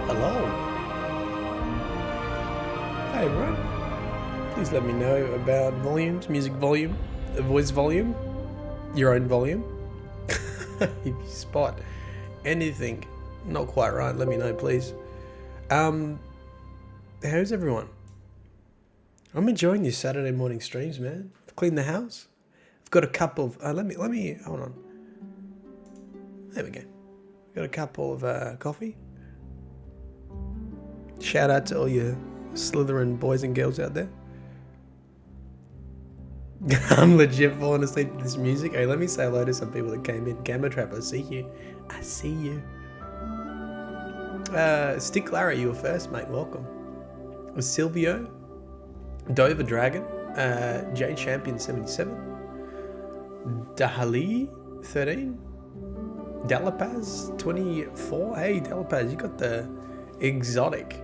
Hello. Hey everyone. Please let me know about volumes, music volume, voice volume, your own volume. If you spot anything not quite right, let me know, please. How's everyone? I'm enjoying these Saturday morning streams, man. I've cleaned the house. I've got a cup of. Let me. Hold on. There we go. Got a couple of coffee. Shout out to all you Slytherin boys and girls out there. I'm legit falling asleep to this music. Hey, let me say hello to some people that came in. Gamma Trap, I see you. I see you. Stick Larry, you were first, mate. Welcome. Silvio, Dover Dragon, J Champion 77, Dahali 13, Dalapaz 24. Hey Dalapaz, you got the exotic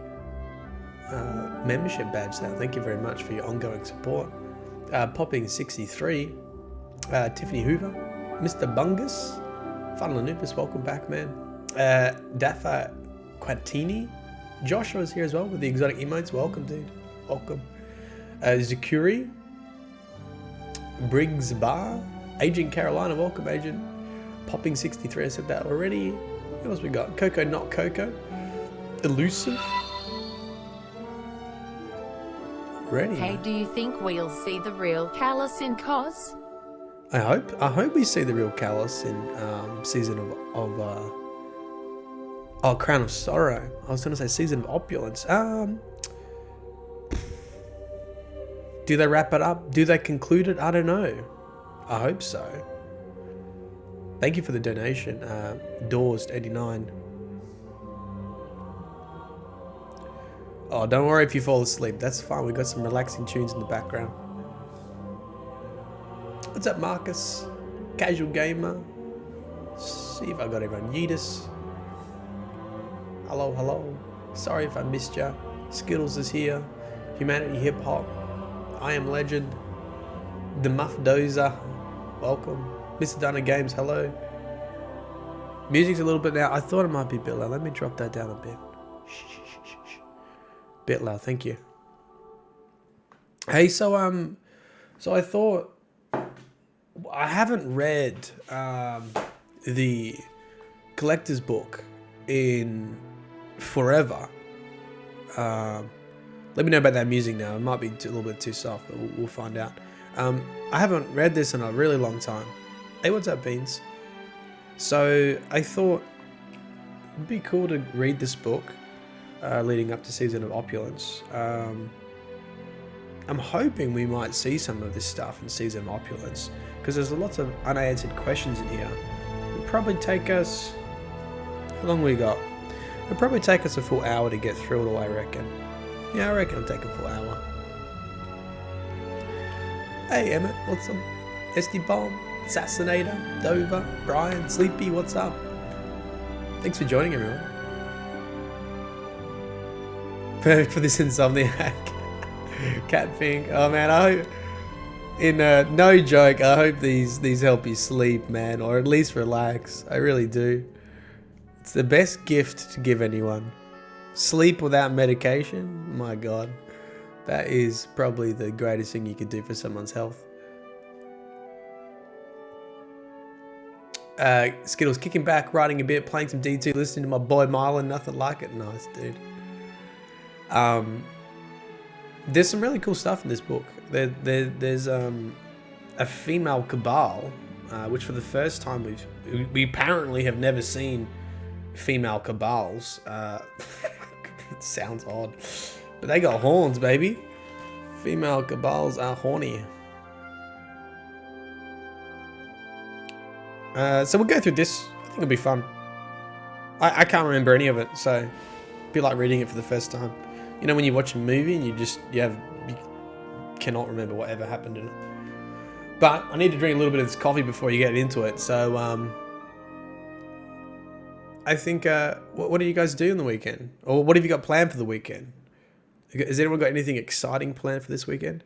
membership badge now. Thank you very much for your ongoing support. Popping 63, Tiffany Hoover, Mr. Bungus, Funnel Anubis, welcome back, man. Dafa Quatini, Joshua's here as well with the exotic emotes. Welcome, dude. Welcome. Zakuri, Briggs Bar, Agent Carolina, welcome, Agent. Popping 63, I said that already. What else we got? Coco Not Coco, Elusive. Ready. Hey, do you think we'll see the real Calus in Cos? I hope we see the real Calus in season of Crown of Sorrow. I was gonna say season of Opulence. Do they wrap it up? Do they conclude it? I don't know. I hope so. Thank you for the donation, Doors 89. Oh, don't worry if you fall asleep. That's fine. We got some relaxing tunes in the background. What's up, Marcus? Casual Gamer. See if I got everyone. Yeetus. Hello, hello. Sorry if I missed ya. Skittles is here. Humanity Hip Hop. I Am Legend. The Muff Dozer. Welcome. Mr. Dunner Games, hello. Music's a little bit now. I thought it might be a bit loud. Let me drop that down a bit. Shh. Bit loud, thank you. Hey, so I thought I haven't read the collector's book in forever. Let me know about that music now. It might be a little bit too soft, but we'll find out. I haven't read this in a really long time. Hey, what's up, Beans? So I thought it'd be cool to read this book leading up to Season of Opulence. I'm hoping we might see some of this stuff in Season of Opulence, because there's lots of unanswered questions in here. It'll probably take us... How long we got? It'll probably take us a full hour to get through it all, I reckon. Yeah, I reckon it'll take a full hour. Hey Emmett, what's up? SD Bomb, Assassinator, Dover, Brian, Sleepy, what's up? Thanks for joining, everyone. Perfect for this insomniac. Cat thing. Oh man, I hope, in no joke, I hope these help you sleep, man, or at least relax. I really do. It's the best gift to give anyone. Sleep without medication? My God. That is probably the greatest thing you could do for someone's health. Skittles kicking back, writing a bit, playing some D2, listening to my boy Myelin. Nothing like it. Nice, dude. There's some really cool stuff in this book. There's a female cabal, which for the first time we apparently have never seen female cabals. It sounds odd, but they got horns, baby. Female cabals are horny. So we'll go through this. I think it'll be fun. I can't remember any of it, so it'd be like reading it for the first time. You know when you watch a movie and you cannot remember whatever happened in it. But I need to drink a little bit of this coffee before you get into it. So I think what do you guys do in the weekend, or what have you got planned for the weekend? Has anyone got anything exciting planned for this weekend?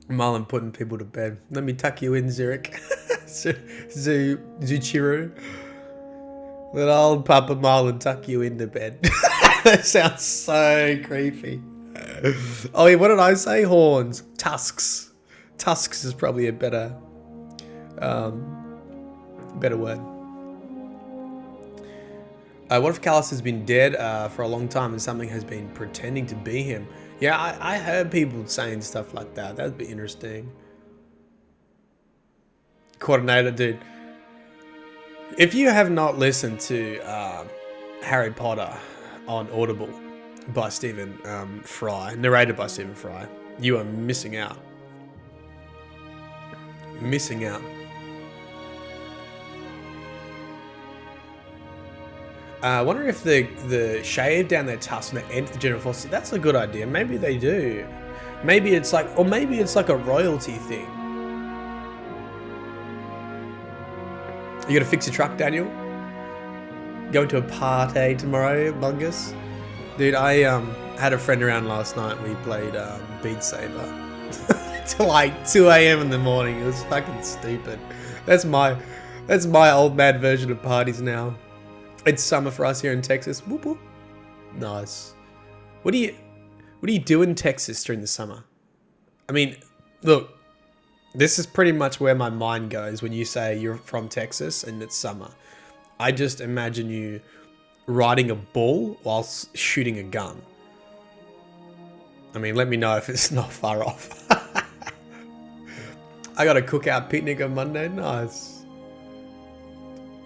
Marlon putting people to bed. Let me tuck you in, Zurich. Zuchiru. Let old Papa Marlon tuck you into bed. That sounds so creepy. Oh yeah, what did I say? Horns. Tusks. Tusks is probably a better word. What if Calus has been dead for a long time and something has been pretending to be him? Yeah, I heard people saying stuff like that. That'd be interesting. Coordinator, dude. If you have not listened to Harry Potter on Audible by Stephen Fry, narrated by Stephen Fry, you are missing out. Missing out. I wonder if the shave down their tusks may enter the general force. That's a good idea. Maybe they do. Maybe it's like, or maybe it's like a royalty thing. You gotta fix your truck, Daniel? Going to a party tomorrow, Bungus? Dude, I had a friend around last night. We played Beat Saber till like 2 a.m. in the morning. It was fucking stupid. That's my old mad version of parties now. It's summer for us here in Texas. Whoop whoop. Nice. What do you do in Texas during the summer? I mean, look, this is pretty much where my mind goes when you say you're from Texas and it's summer. I just imagine you riding a bull whilst shooting a gun. I mean, let me know if it's not far off. I got a cookout picnic on Monday. Nice.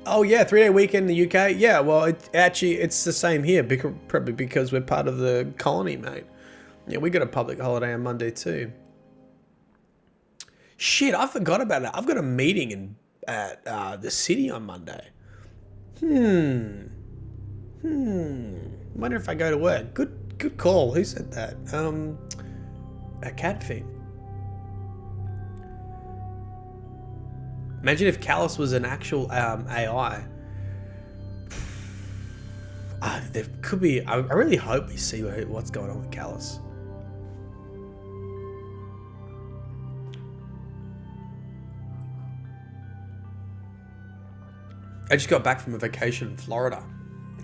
Oh yeah, 3-day weekend in the UK. Yeah, well, it's the same here, probably because we're part of the colony, mate. Yeah, we got a public holiday on Monday too. Shit, I forgot about it. I've got a meeting at the city on Monday. Wonder if I go to work. Good call. Who said that? A cat thing. Imagine if Calus was an actual AI. There could be. I really hope we see what's going on with Calus. I just got back from a vacation in Florida.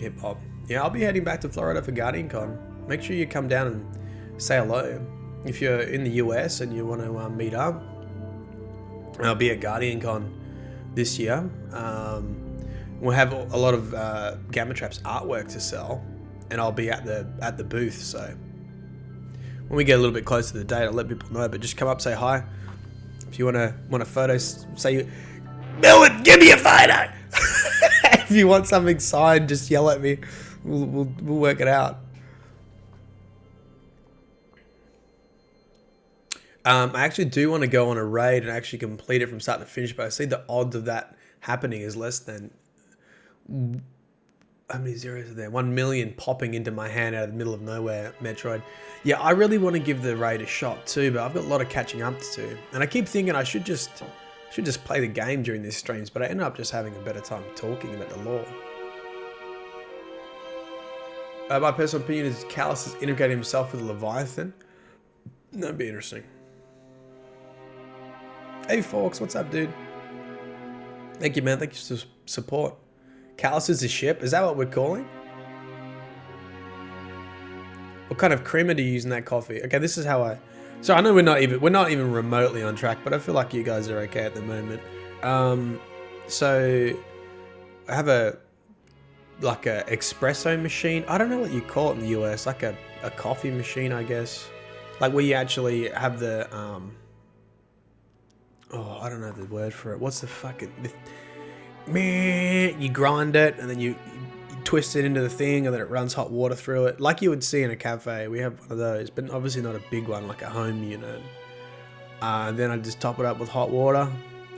Hip hop. Yeah, I'll be heading back to Florida for GuardianCon. Make sure you come down and say hello. If you're in the US and you want to meet up, I'll be at GuardianCon this year. We'll have a lot of Gamma Traps artwork to sell, and I'll be at the booth. So When we get a little bit closer to the date, I'll let people know. But just come up, say hi. If you want a photo, say, Melvin, give me a photo. If you want something signed, just yell at me. We'll work it out. I actually do want to go on a raid and actually complete it from start to finish, but I see the odds of that happening is less than... How many zeros are there? 1 million popping into my hand out of the middle of nowhere, Metroid. Yeah, I really want to give the raid a shot too, but I've got a lot of catching up to do. And I keep thinking I should just play the game during these streams, but I end up just having a better time talking about the lore. My personal opinion is Calus is integrating himself with Leviathan. That'd be interesting. Hey Forks, what's up, dude? Thank you, man. Thank you for support. Calus is a ship. Is that what we're calling? What kind of creamer do you use in that coffee? Okay, this is how I... So I know we're not even remotely on track, but I feel like you guys are okay at the moment. So I have a espresso machine. I don't know what you call it in the US. Like a coffee machine, I guess. Like where you actually have the oh, I don't know the word for it. What's the fucking... You grind it and then you twist it into the thing and then it runs hot water through it. Like you would see in a cafe. We have one of those, but obviously not a big one like a home unit. And then I just top it up with hot water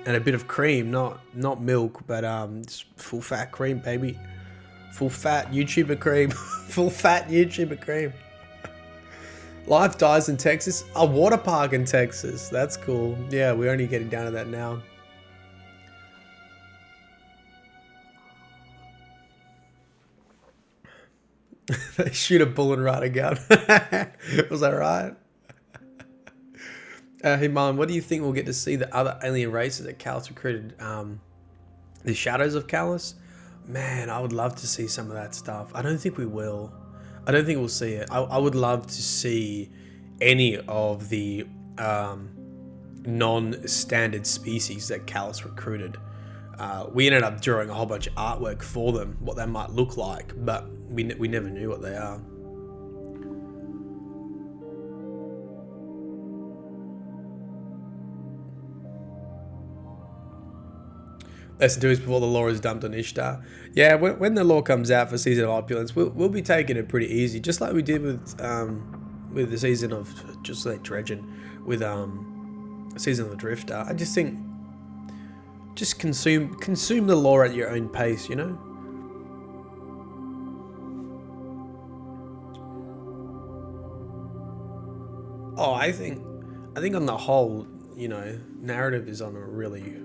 and a bit of cream. Not milk, but just full fat cream, baby. Full fat YouTuber cream. Full fat YouTuber cream. Life dies in Texas. A water park in Texas. That's cool. Yeah, we're only getting down to that now. They shoot a bull and ride a gun. Was that right? Hey, Myelin, what do you think we'll get to see the other alien races that Calus recruited? The Shadows of Calus? Man, I would love to see some of that stuff. I don't think we will. I don't think we'll see it. I would love to see any of the non-standard species that Calus recruited. We ended up drawing a whole bunch of artwork for them, what they might look like, but we never knew what they are. Let's do this before the lore is dumped on Ishtar. Yeah, when the lore comes out for Season of Opulence, we'll be taking it pretty easy, just like we did with the season of just like Dredgen, with Season of the Drifter. I just think, just consume the lore at your own pace, you know. Oh, I think on the whole, you know, narrative is on a really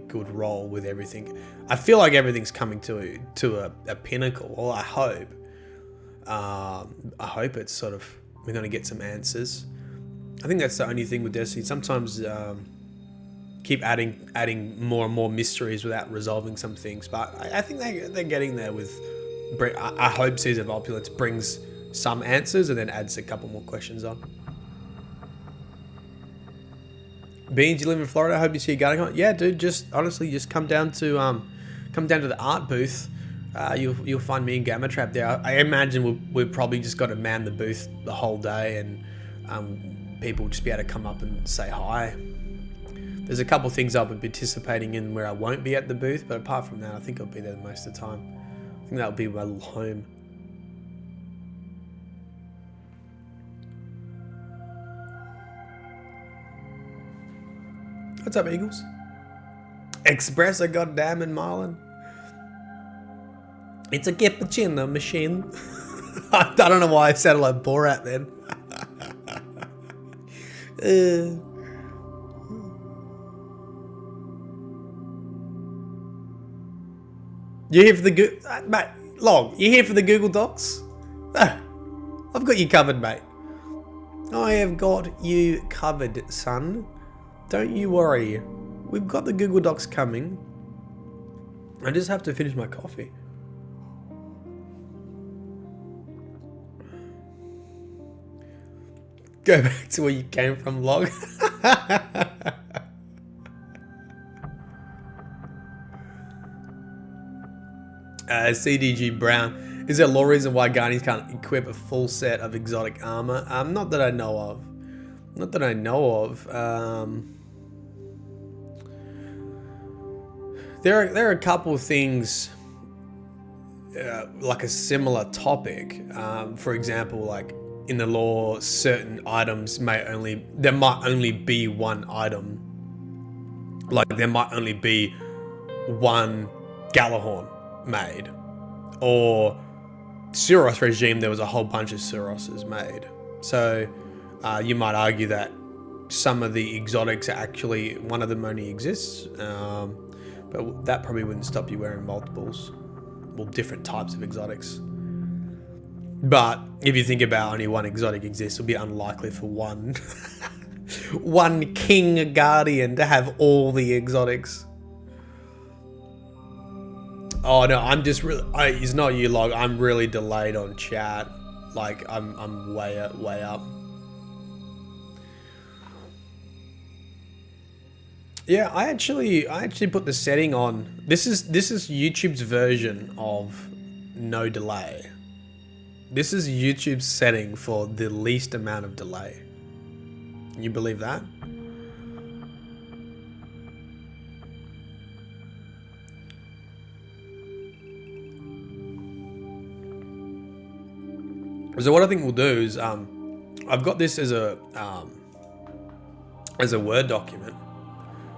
good roll with everything. I feel like everything's coming to a pinnacle. Well, I hope it's sort of, we're going to get some answers. I think that's the only thing with Destiny. Sometimes keep adding more and more mysteries without resolving some things. But I think they're getting there with... I hope Season of Opulence brings some answers and then adds a couple more questions on. Beans, you live in Florida. I hope you see you going. Yeah, dude. Just honestly, just come down to the art booth. You'll find me and Gamma Trap there. I imagine we've probably just got to man the booth the whole day, and people will just be able to come up and say hi. There's a couple things I'll be participating in where I won't be at the booth, but apart from that, I think I'll be there most of the time. I think that'll be my little home. What's up, Eagles? Espresso, goddamn, in Myelin. It's a cappuccino machine. I don't know why I sounded like Borat then. You here for the mate? Long, you here for the Google Docs? Ah, I've got you covered, mate. I have got you covered, son. Don't you worry. We've got the Google Docs coming. I just have to finish my coffee. Go back to where you came from, Log. CDG Brown. Is there a law reason why Guardians can't equip a full set of exotic armor? Not that I know of. Not that I know of. There are a couple of things, like a similar topic. For example, like in the law, certain items there might only be one item. Like there might only be one Galahorn made, or Suros regime, there was a whole bunch of Suroses made. So you might argue that some of the exotics are actually, one of them only exists, but that probably wouldn't stop you wearing multiples, well, different types of exotics. But if you think about only one exotic exists, it'll be unlikely for one one king guardian to have all the exotics. Oh no, I'm just really, it's not you, Log. I'm really delayed on chat. Like I'm way up. Yeah, I actually put the setting on. This is YouTube's version of no delay. This is YouTube's setting for the least amount of delay. You believe that? So what I think we'll do is, I've got this as a Word document.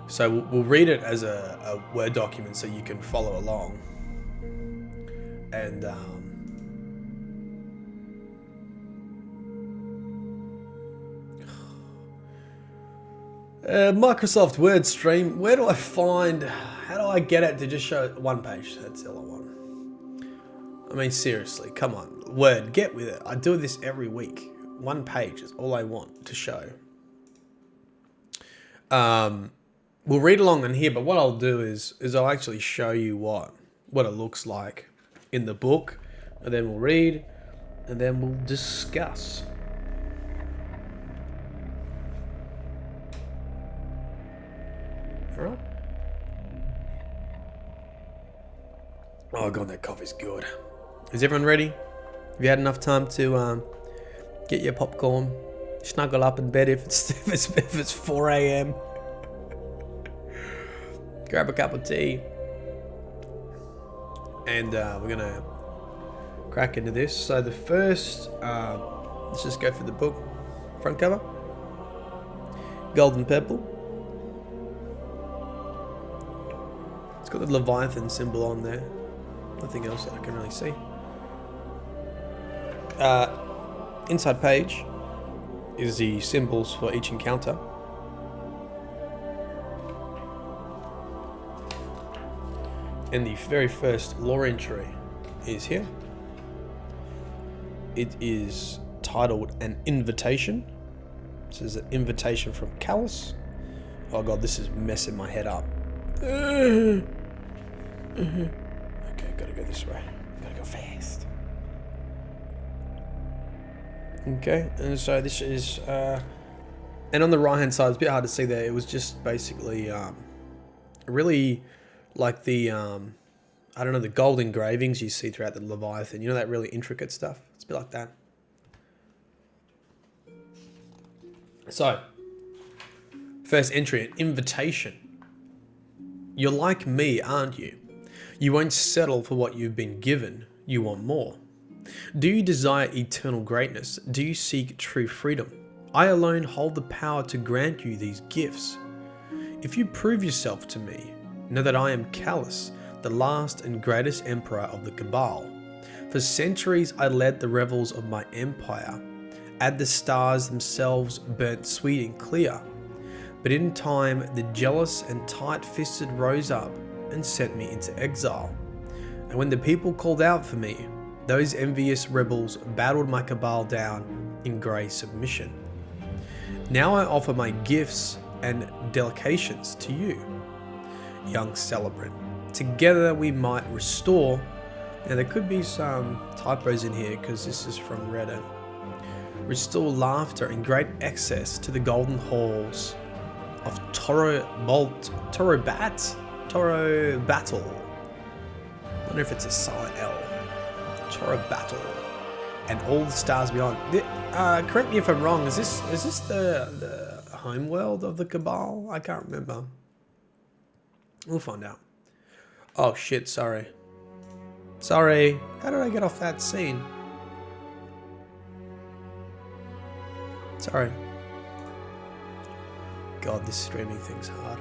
So we'll read it as a Word document so you can follow along. And Microsoft Word stream. Where do I find? How do I get it to just show one page? That's all I want. I mean, seriously, come on. Word, get with it. I do this every week. One page is all I want to show. We'll read along in here, but what I'll do is I'll actually show you what it looks like in the book, and then we'll read, and then we'll discuss. All right. Oh god, that coffee's good. Is everyone ready? Have you had enough time to get your popcorn, snuggle up in bed if it's 4 a.m. Grab a cup of tea, and we're gonna crack into this. So the first, let's just go for the book front cover. Golden purple. It's got the Leviathan symbol on there. Nothing else that I can really see. Inside page is the symbols for each encounter. And the very first lore entry is here. It is titled An Invitation. This is an invitation from Calus. Oh god, this is messing my head up. Okay, gotta go this way. Gotta go fast. Okay, and so this is, and on the right hand side, it's a bit hard to see there. It was just basically, really like the, I don't know, the gold engravings you see throughout the Leviathan. You know, that really intricate stuff? It's a bit like that. So, first entry, an invitation. You're like me, aren't you? You won't settle for what you've been given. You want more. Do you desire eternal greatness? Do you seek true freedom? I alone hold the power to grant you these gifts. If you prove yourself to me, know that I am Calus, the last and greatest emperor of the Cabal. For centuries I led the revels of my empire. At the stars themselves burnt sweet and clear. But in time, the jealous and tight-fisted rose up and sent me into exile. And when the people called out for me, those envious rebels battled my Cabal down in grey submission. Now I offer my gifts and delications to you, young celebrant. Together we might restore. Now there could be some typos in here because this is from Reddit. Restore laughter in great excess to the golden halls of Toro Battle. I wonder if it's a silent L. Torah Battle, and all the stars beyond. Correct me if I'm wrong. Is this the home world of the Cabal? I can't remember. We'll find out. Oh shit! Sorry. Sorry. How did I get off that scene? Sorry. God, this streaming thing's hard.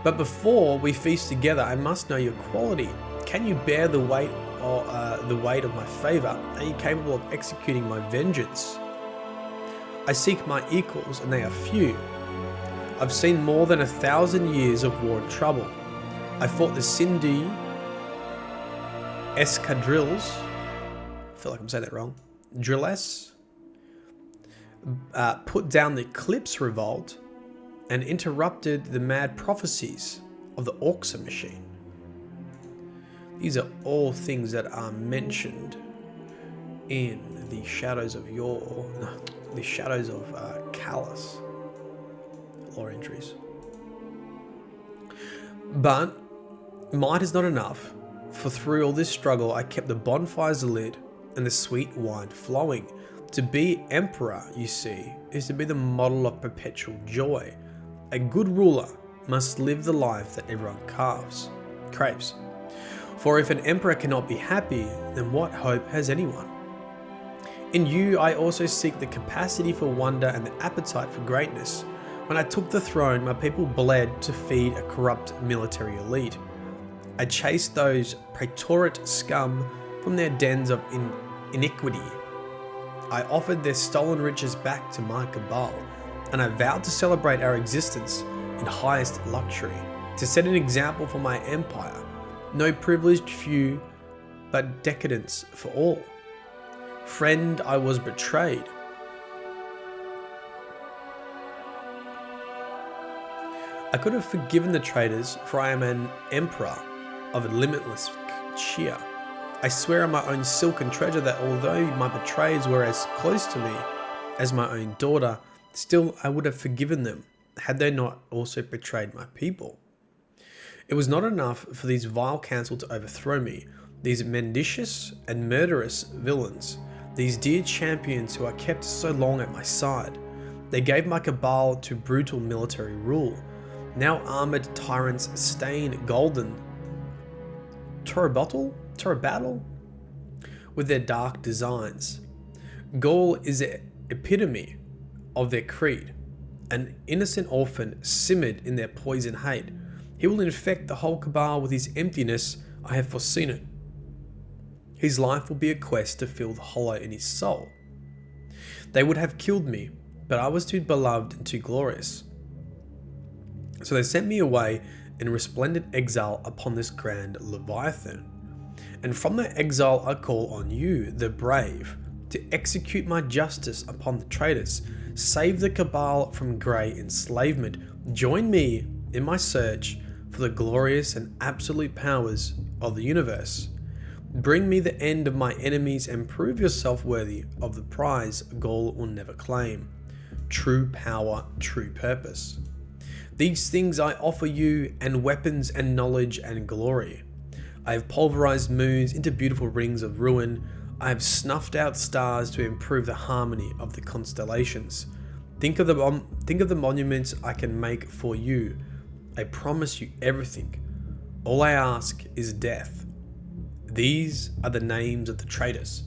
But before we feast together, I must know your quality. Can you bear the weight of my favor? Are you capable of executing my vengeance? I seek my equals, and they are few. I've seen more than 1,000 years of war and trouble. I fought the Sindhi escadrilles. I feel like I'm saying that wrong. Drilles. Put down the Eclipse Revolt and interrupted the mad prophecies of the Orxa machine. These are all things that are mentioned in the Shadows of Calus lore entries. But might is not enough, for through all this struggle I kept the bonfires lit and the sweet wine flowing. To be emperor, you see, is to be the model of perpetual joy. A good ruler must live the life that everyone craves. For if an emperor cannot be happy, then what hope has anyone? In you, I also seek the capacity for wonder and the appetite for greatness. When I took the throne, my people bled to feed a corrupt military elite. I chased those praetorate scum from their dens of iniquity. I offered their stolen riches back to my cabal, and I vowed to celebrate our existence in highest luxury, to set an example for my empire. No privileged few, but decadence for all. Friend, I was betrayed. I could have forgiven the traitors, for I am an emperor of a limitless cheer. I swear on my own silken treasure that although my betrayers were as close to me as my own daughter, still I would have forgiven them, had they not also betrayed my people. It was not enough for these vile council to overthrow me, these mendacious and murderous villains, these dear champions who I kept so long at my side. They gave my cabal to brutal military rule. Now armored tyrants stain golden Torah Battle with their dark designs. Gaul is the epitome of their creed. An innocent orphan simmered in their poison hate. He will infect the whole cabal with his emptiness. I have foreseen it. His life will be a quest to fill the hollow in his soul. They would have killed me, but I was too beloved and too glorious. So they sent me away in resplendent exile upon this grand Leviathan. And from that exile I call on you, the brave, to execute my justice upon the traitors. Save the cabal from grey enslavement. Join me in my search for the glorious and absolute powers of the universe. Bring me the end of my enemies and prove yourself worthy of the prize Gaul will never claim. True power, true purpose. These things I offer you, and weapons and knowledge and glory. I have pulverized moons into beautiful rings of ruin. I have snuffed out stars to improve the harmony of the constellations. Think of the monuments I can make for you. I promise you everything. All I ask is death. These are the names of the traitors.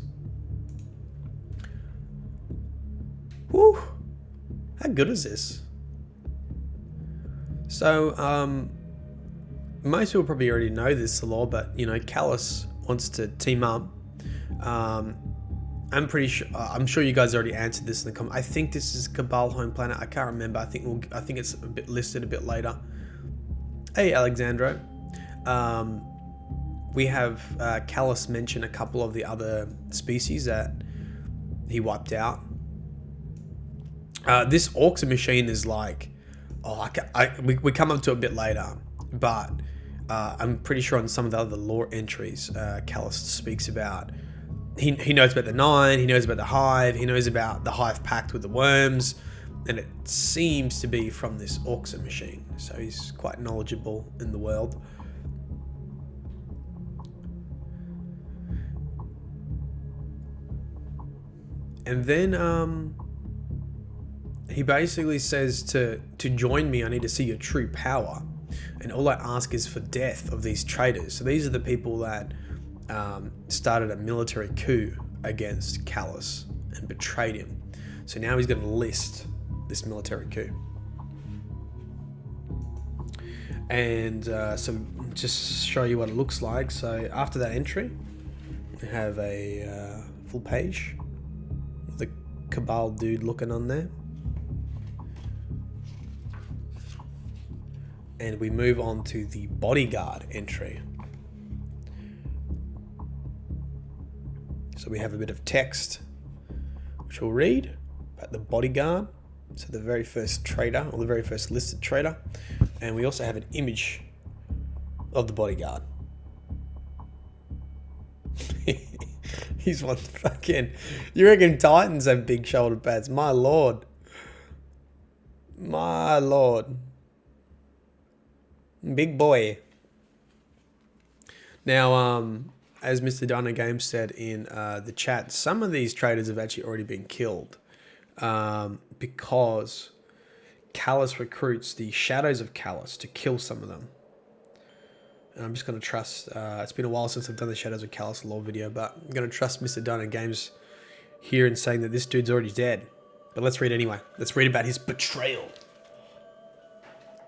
Whew. How good is this? So, most people probably already know this lore, but you know, Calus wants to team up. I'm pretty sure. I'm sure you guys already answered this in the comment. I think this is Cabal home planet. I can't remember. I think it's a bit listed a bit later. Hey, Alexandro. We have Calus mention a couple of the other species that he wiped out. This Orxa machine is like, we come up to it a bit later, but I'm pretty sure on some of the other lore entries, Calus speaks about. He knows about the Nine, he knows about the Hive, he knows about the Hive pact with the worms, and it seems to be from this Orxa machine. So he's quite knowledgeable in the world. And then he basically says to join me, I need to see your true power. And all I ask is for death of these traitors. So these are the people that started a military coup against Calus and betrayed him. So now he's going to list this military coup. And so just show you what it looks like. So after that entry, we have a full page with a Cabal dude looking on there. And we move on to the bodyguard entry. So we have a bit of text, which we'll read about the bodyguard. So the very first traitor, or the very first listed traitor. And we also have an image of the bodyguard. He's one fucking... You reckon Titans have big shoulder pads? My lord. My lord. Big boy. Now, as Mr. Dino Games said in the chat, some of these traitors have actually already been killed. Because Calus recruits the Shadows of Calus to kill some of them. And I'm just going to trust... it's been a while since I've done the Shadows of Calus lore video, but I'm going to trust Mr. Dino Games here in saying that this dude's already dead. But let's read anyway. Let's read about his betrayal.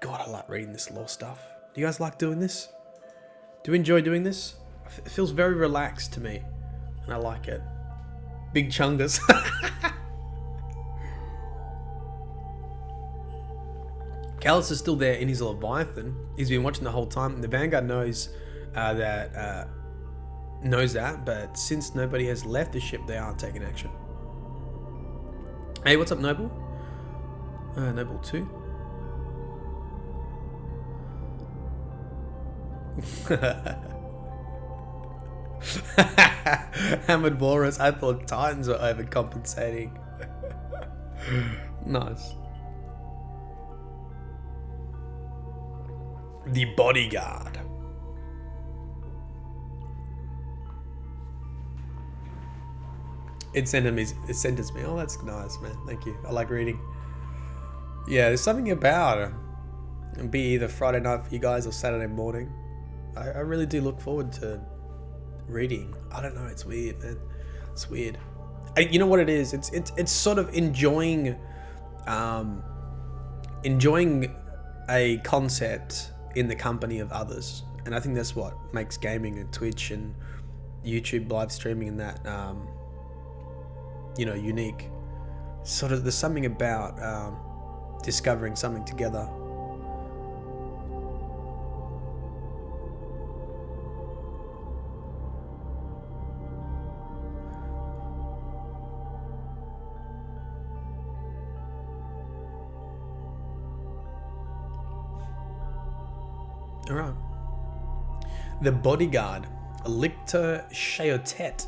God, I like reading this lore stuff. Do you guys like doing this? Do you enjoy doing this? It feels very relaxed to me. And I like it. Big chungus. Calus is still there in his Leviathan. He's been watching the whole time. The Vanguard knows that, but since nobody has left the ship, they aren't taking action. Hey, what's up, Noble? Noble 2. Hammered Walrus. I thought Titans were overcompensating. Nice. The bodyguard. It sentenced me. Oh, that's nice, man. Thank you. I like reading. Yeah, there's something about it. Be either Friday night for you guys or Saturday morning. I really do look forward to reading. I don't know. It's weird, man. It's weird. You know what it is? It's sort of enjoying a concept in the company of others, and I think that's what makes gaming and Twitch and YouTube live streaming and that unique. Sort of, there's something about discovering something together. All right. The bodyguard, Lictor Shayotet,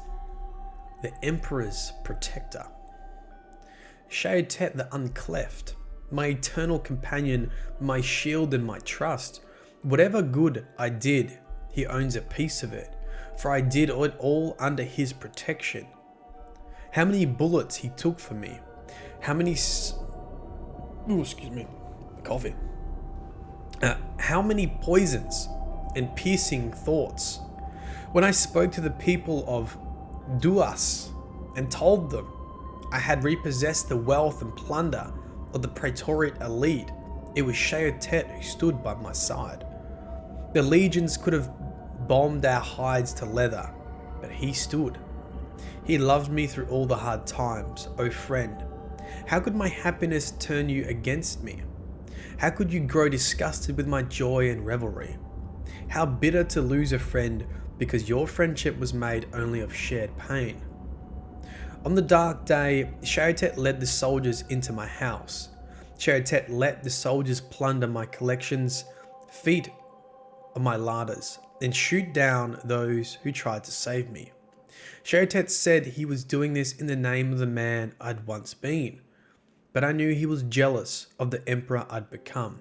the Emperor's protector. Shayotet the Uncleft, my eternal companion, my shield and my trust. Whatever good I did, he owns a piece of it, for I did it all under his protection. How many bullets he took for me. How many... Coffee. How many poisons and piercing thoughts. When I spoke to the people of Duas and told them I had repossessed the wealth and plunder of the Praetorian elite, it was Shayotet who stood by my side. The legions could have bombed our hides to leather, but he stood. He loved me through all the hard times, oh friend. How could my happiness turn you against me? How could you grow disgusted with my joy and revelry? How bitter to lose a friend because your friendship was made only of shared pain. On the dark day, Shayotet led the soldiers into my house. Shayotet let the soldiers plunder my collections, feed on my larders, and shoot down those who tried to save me. Shayotet said he was doing this in the name of the man I'd once been, but I knew he was jealous of the emperor I'd become.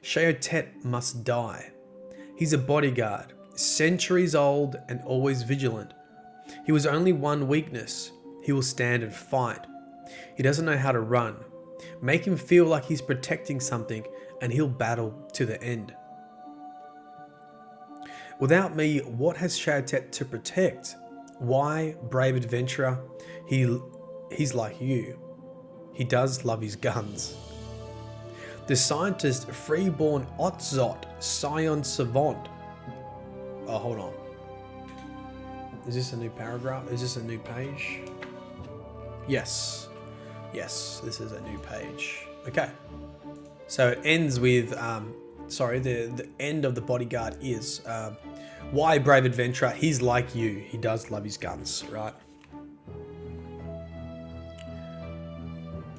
Shayotet must die. He's a bodyguard, centuries old and always vigilant. He was only one weakness. he will stand and fight. He doesn't know how to run. Make him feel like he's protecting something and he'll battle to the end. Without me, what has Shao-Tet to protect? Why, brave adventurer? He's like you. He does love his guns. The scientist, freeborn Otzot, scion savant. Oh, hold on. Is this a new paragraph? Is this a new page? Yes. Yes, this is a new page. Okay. So it ends with, the end of the bodyguard is, why, brave adventurer? He's like you. He does love his guns, right?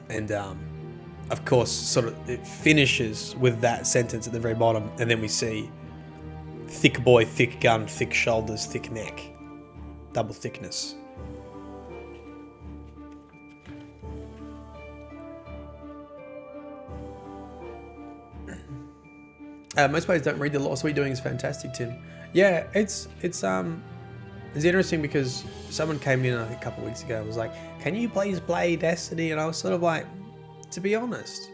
And, of course, sort of it finishes with that sentence at the very bottom, and then we see thick boy, thick gun, thick shoulders, thick neck, double thickness. Most players don't read the lore, so what you're doing is fantastic, Tim. Yeah, it's interesting because someone came in, I think, a couple of weeks ago and was like, "Can you please play Destiny?" And I was sort of like, to be honest,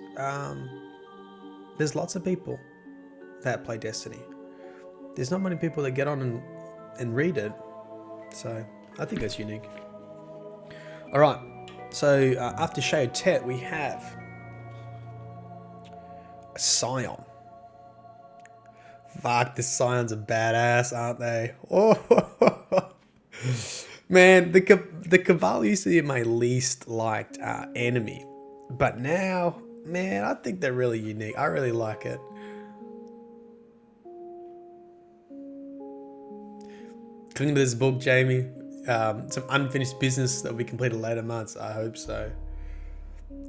there's lots of people that play Destiny. There's not many people that get on and read it, so I think that's unique. All right, so after Shao-Tet, we have a Scion. Fuck, the Scions are badass, aren't they? Oh, man, the Cabal used to be my least liked enemy, but now, man, I think they're really unique. I really like it. Cling to this book, Jamie. Some unfinished business that will be completed later months. I hope so.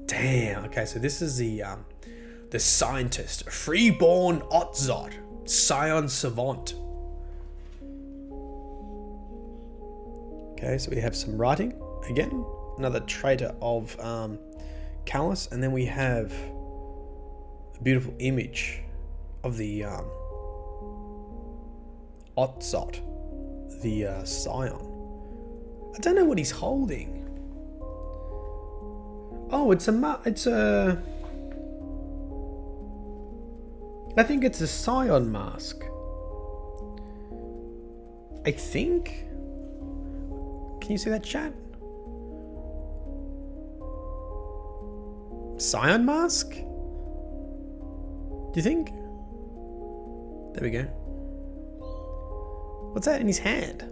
Damn. Okay, so this is the scientist, freeborn Otzot, scion savant. Okay, so we have some writing again. Another traitor of Calus, and then we have a beautiful image of the Otzot, the scion. I don't know what he's holding. Oh, I think it's a scion mask. I think. Can you see that, chat? Scion mask? Do you think? There we go. What's that in his hand?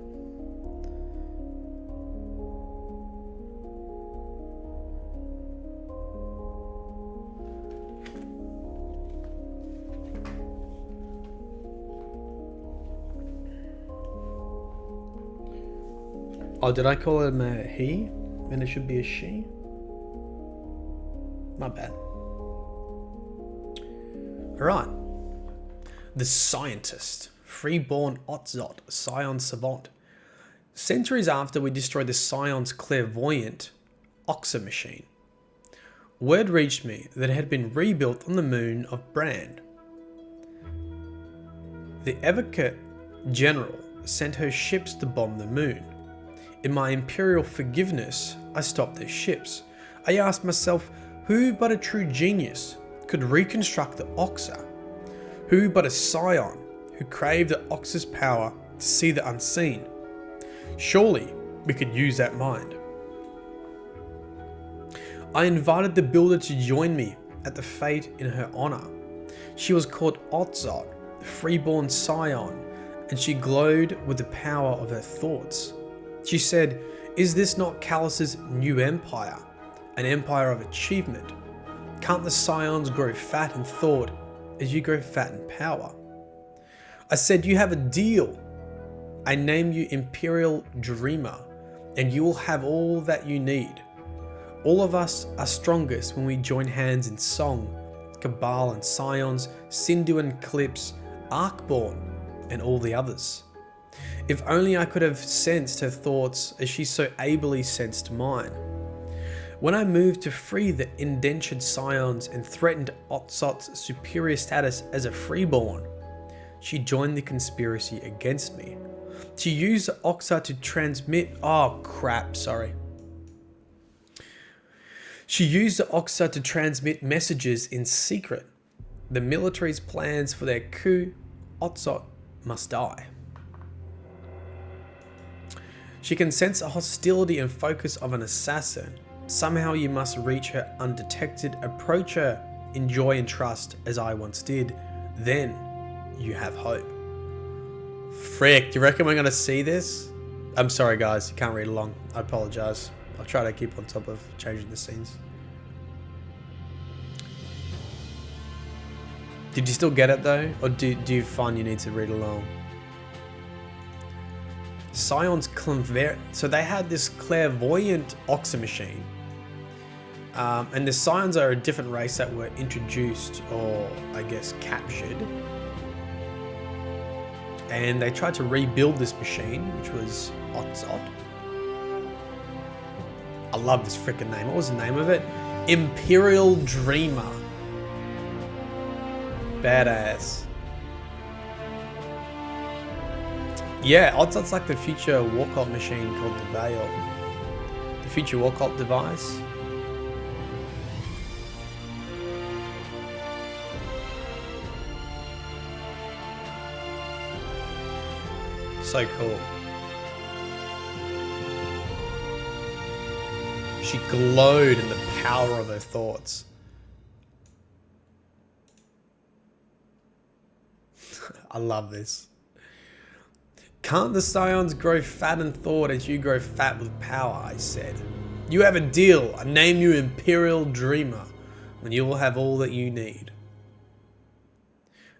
Oh, did I call him a he? And it should be a she? My bad. Alright. The scientist. Freeborn Otzot, scion savant. Centuries after we destroyed the scion's clairvoyant Oxa machine, word reached me that it had been rebuilt on the moon of Brand. The Evocate General sent her ships to bomb the moon. In my imperial forgiveness, I stopped their ships. I asked myself, who but a true genius could reconstruct the Oxa? Who but a scion who craved the Oxa's power to see the unseen? Surely we could use that mind. I invited the builder to join me at the fete in her honor. She was called Otzot, the freeborn scion, and she glowed with the power of her thoughts. She said, "Is this not Calus's new empire? An empire of achievement? Can't the scions grow fat in thought as you grow fat in power?" I said, "You have a deal. I name you Imperial Dreamer, and you will have all that you need. All of us are strongest when we join hands in song. Cabal and Scions, Sindhu and Clips, Arkborn, and all the others. If only I could have sensed her thoughts as she so ably sensed mine. When I moved to free the indentured scions and threatened Otzot's superior status as a freeborn, she joined the conspiracy against me. She used the Oxa to transmit... Oh crap, sorry. She used the Oxa to transmit messages in secret. The military's plans for their coup, Otsot must die. She can sense a hostility and focus of an assassin. Somehow you must reach her undetected, approach her in joy and trust as I once did. Then you have hope. Frick, do you reckon we're going to see this? I'm sorry guys, you can't read along. I apologize. I'll try to keep on top of changing the scenes. Did you still get it though? Or do you find you need to read along? Scion's so they had this clairvoyant Oxa machine. And the Scions are a different race that were introduced, or I guess captured. And they tried to rebuild this machine, which was Otsot. I love this freaking name. What was the name of it? Imperial Dreamer. Badass. Yeah, Otsot's like the future Warcult machine called the Veil. The future Warcult device. So cool. She glowed in the power of her thoughts. I love this. Can't the Scions grow fat in thought as you grow fat with power, I said. You have a deal. I name you Imperial Dreamer, and you will have all that you need.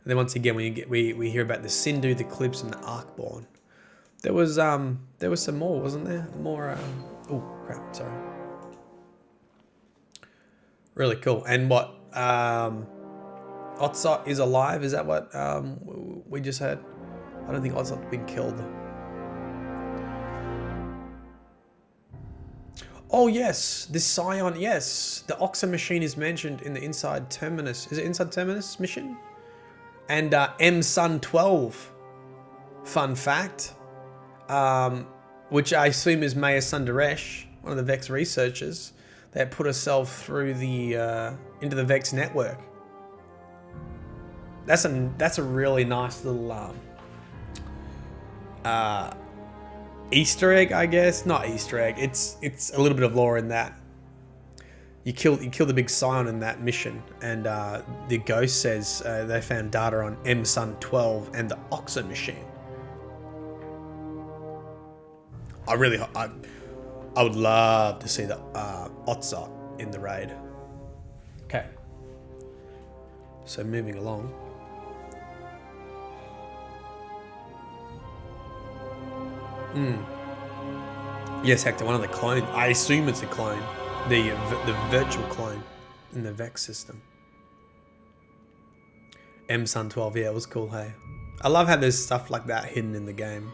And then once again, we hear about the Sindhu, the Clips, and the Arkborn. There was some more, wasn't there? More. Oh crap! Sorry. Really cool. And what? Otsot is alive. Is that what we just heard? I don't think Otsot's been killed. Oh yes, this Scion. Yes, the Oxa machine is mentioned in the Inside Terminus. Is it Inside Terminus mission? And M Sun 12. Fun fact. Which I assume is Maya Sundaresh, one of the Vex researchers, that put herself through the into the Vex network. That's a really nice little Easter egg, I guess. Not Easter egg. It's a little bit of lore in that. You kill the big Scion in that mission, and the ghost says they found data on M Sun 12 and the Oxa machine. I would love to see the Otsot in the raid. Okay. So moving along. Yes, Hector, one of the clones. I assume it's a clone. The virtual clone in the Vex system. M Sun 12, yeah, it was cool, hey. I love how there's stuff like that hidden in the game.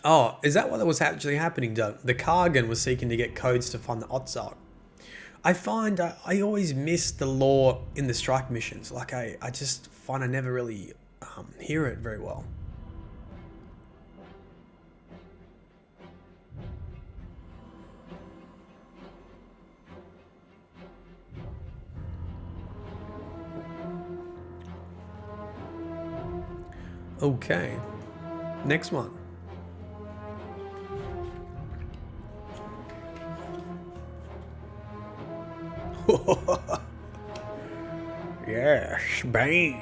Oh, is that what was actually happening, Doug? The Kargan was seeking to get codes to find the Otsot. I find I always miss the lore in the strike missions. Like I just find I never really hear it very well. Okay, next one. Yes, Bane.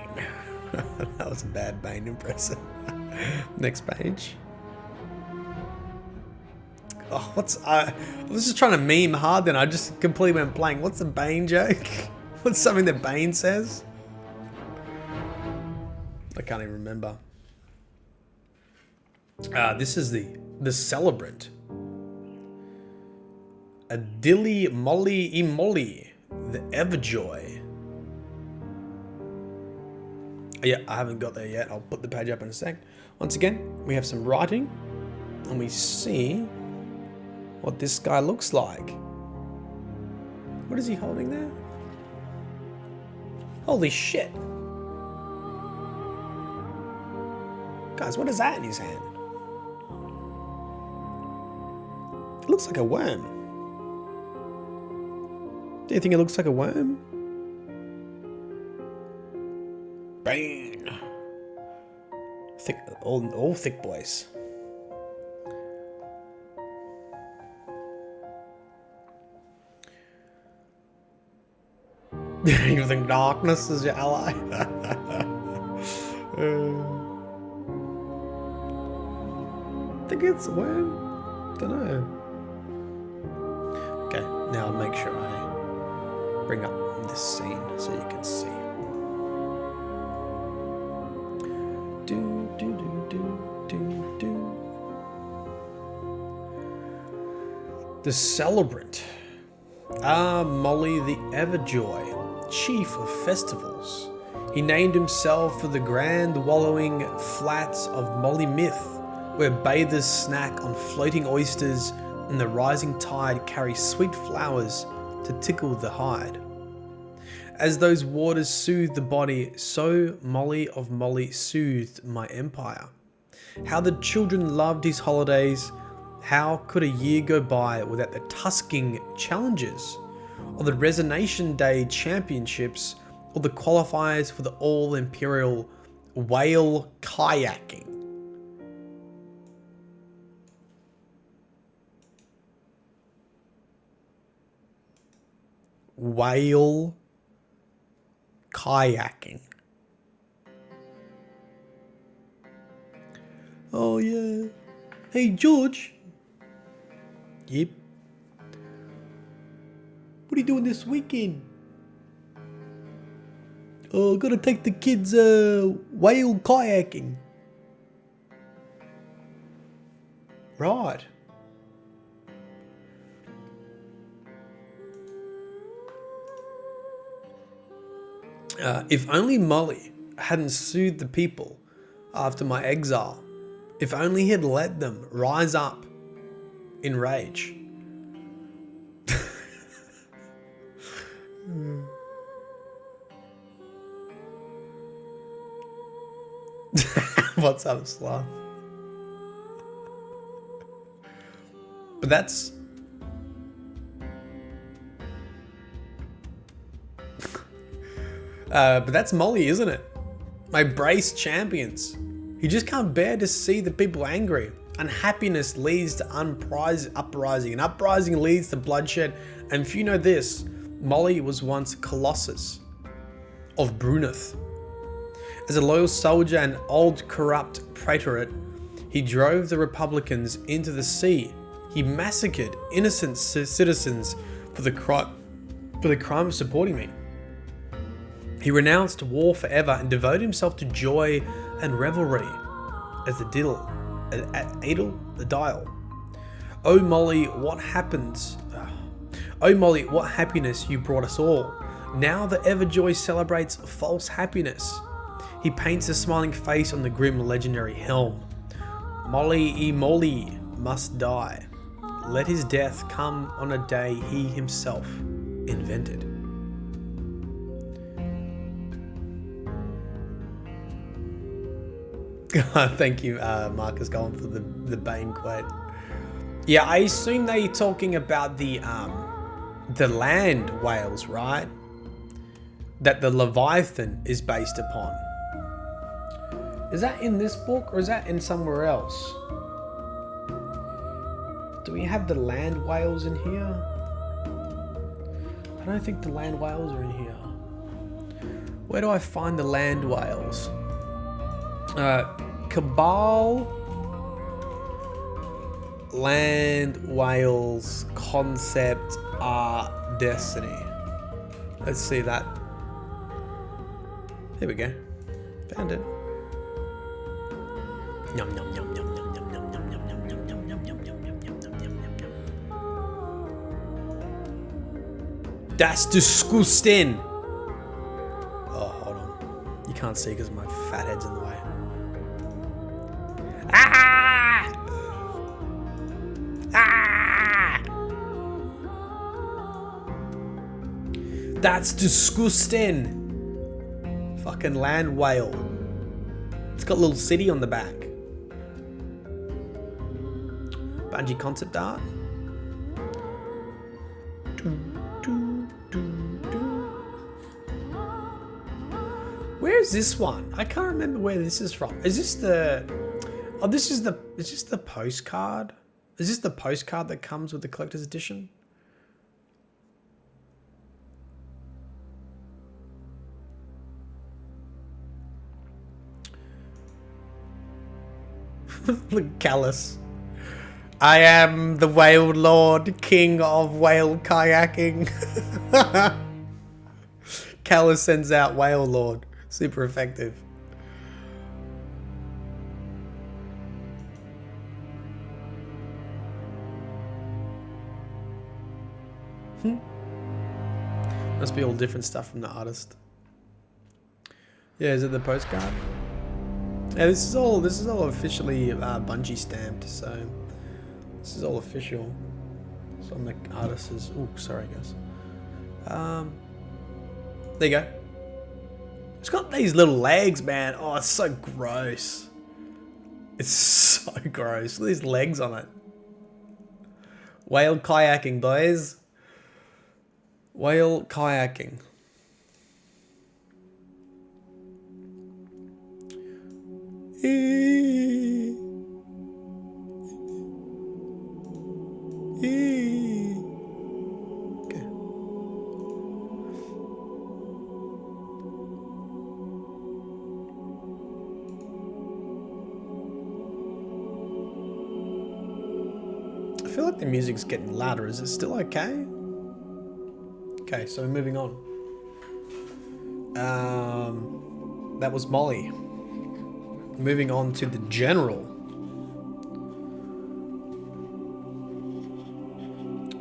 That was a bad Bane impression. Next page. Oh, I was just trying to meme hard then. I just completely went blank. What's the Bane joke? What's something that Bane says? I can't even remember. This is the celebrant. A Dilly Molly Imolly. The Everjoy. Yeah, I haven't got there yet. I'll put the page up in a sec. Once again, we have some writing, and we see what this guy looks like. What is he holding there? Holy shit. Guys, what is that in his hand? It looks like a worm. Do you think it looks like a worm? Bang! Thick, all thick boys. You think darkness is your ally? I think it's a worm. Don't know. Okay, now I'll make sure I bring up this scene so you can see. The celebrant. Molly the Everjoy, chief of festivals. He named himself for the grand wallowing flats of Molly Myth, where bathers snack on floating oysters and the rising tide carries sweet flowers to tickle the hide. As those waters soothe the body, so Molly of Molly soothed my empire. How the children loved his holidays. How could a year go by without the tusking challenges, or the Resignation Day championships, or the qualifiers for the all-imperial whale kayaking? Whale kayaking. Oh yeah. Hey George. Yep. What are you doing this weekend? Oh, gotta take the kids whale kayaking. Right. If only Molly hadn't soothed the people after my exile. If only he had let them rise up in rage. What's up, Sloth? But that's... but that's Molly, isn't it? My brace champions. You just can't bear to see the people angry. Unhappiness leads to uprising, and uprising leads to bloodshed. And if you know this, Molly was once Colossus of Bruneth. As a loyal soldier and old corrupt praetorate, he drove the Republicans into the sea. He massacred innocent citizens for the crime of supporting me. He renounced war forever and devoted himself to joy and revelry as the dial. Oh Molly, what happens? Oh Molly, what happiness you brought us all. Now the Everjoy celebrates false happiness. He paints a smiling face on the grim legendary helm. Molly must die. Let his death come on a day he himself invented. Thank you, Marcus, going for the Bane quote. Yeah, I assume they're talking about the land whales, right? That the Leviathan is based upon. Is that in this book or is that in somewhere else? Do we have the land whales in here? I don't think the land whales are in here. Where do I find the land whales? Cabal land whales concept art destiny. Let's see that. Here we go. Found it. Yum yum yum yum yum yum yum yum yum yum yum yum yum yum yum yum yum yum yum. That's disgusting. Oh, hold on. You can't see because my fat head's in the way. Ah! Ah! That's disgusting. Fucking land whale. It's got a little city on the back. Bungie concept art. Where is this one? I can't remember where this is from. Is this the... Oh, is this the postcard? Is this the postcard that comes with the collector's edition? Look, Calus. I am the whale lord, king of whale kayaking. Calus sends out whale lord. Super effective. Must be all different stuff from the artist. Yeah, is it the postcard? Yeah, this is all officially Bungie stamped, so this is all official. So the artist is. Oh, sorry guys. There you go. It's got these little legs, man. Oh, it's so gross. It's so gross. Look at these legs on it. Whale kayaking, boys. Whale kayaking. Okay. I feel like the music's getting louder. Is it still okay? Okay, so moving on. That was Molly. Moving on to the general.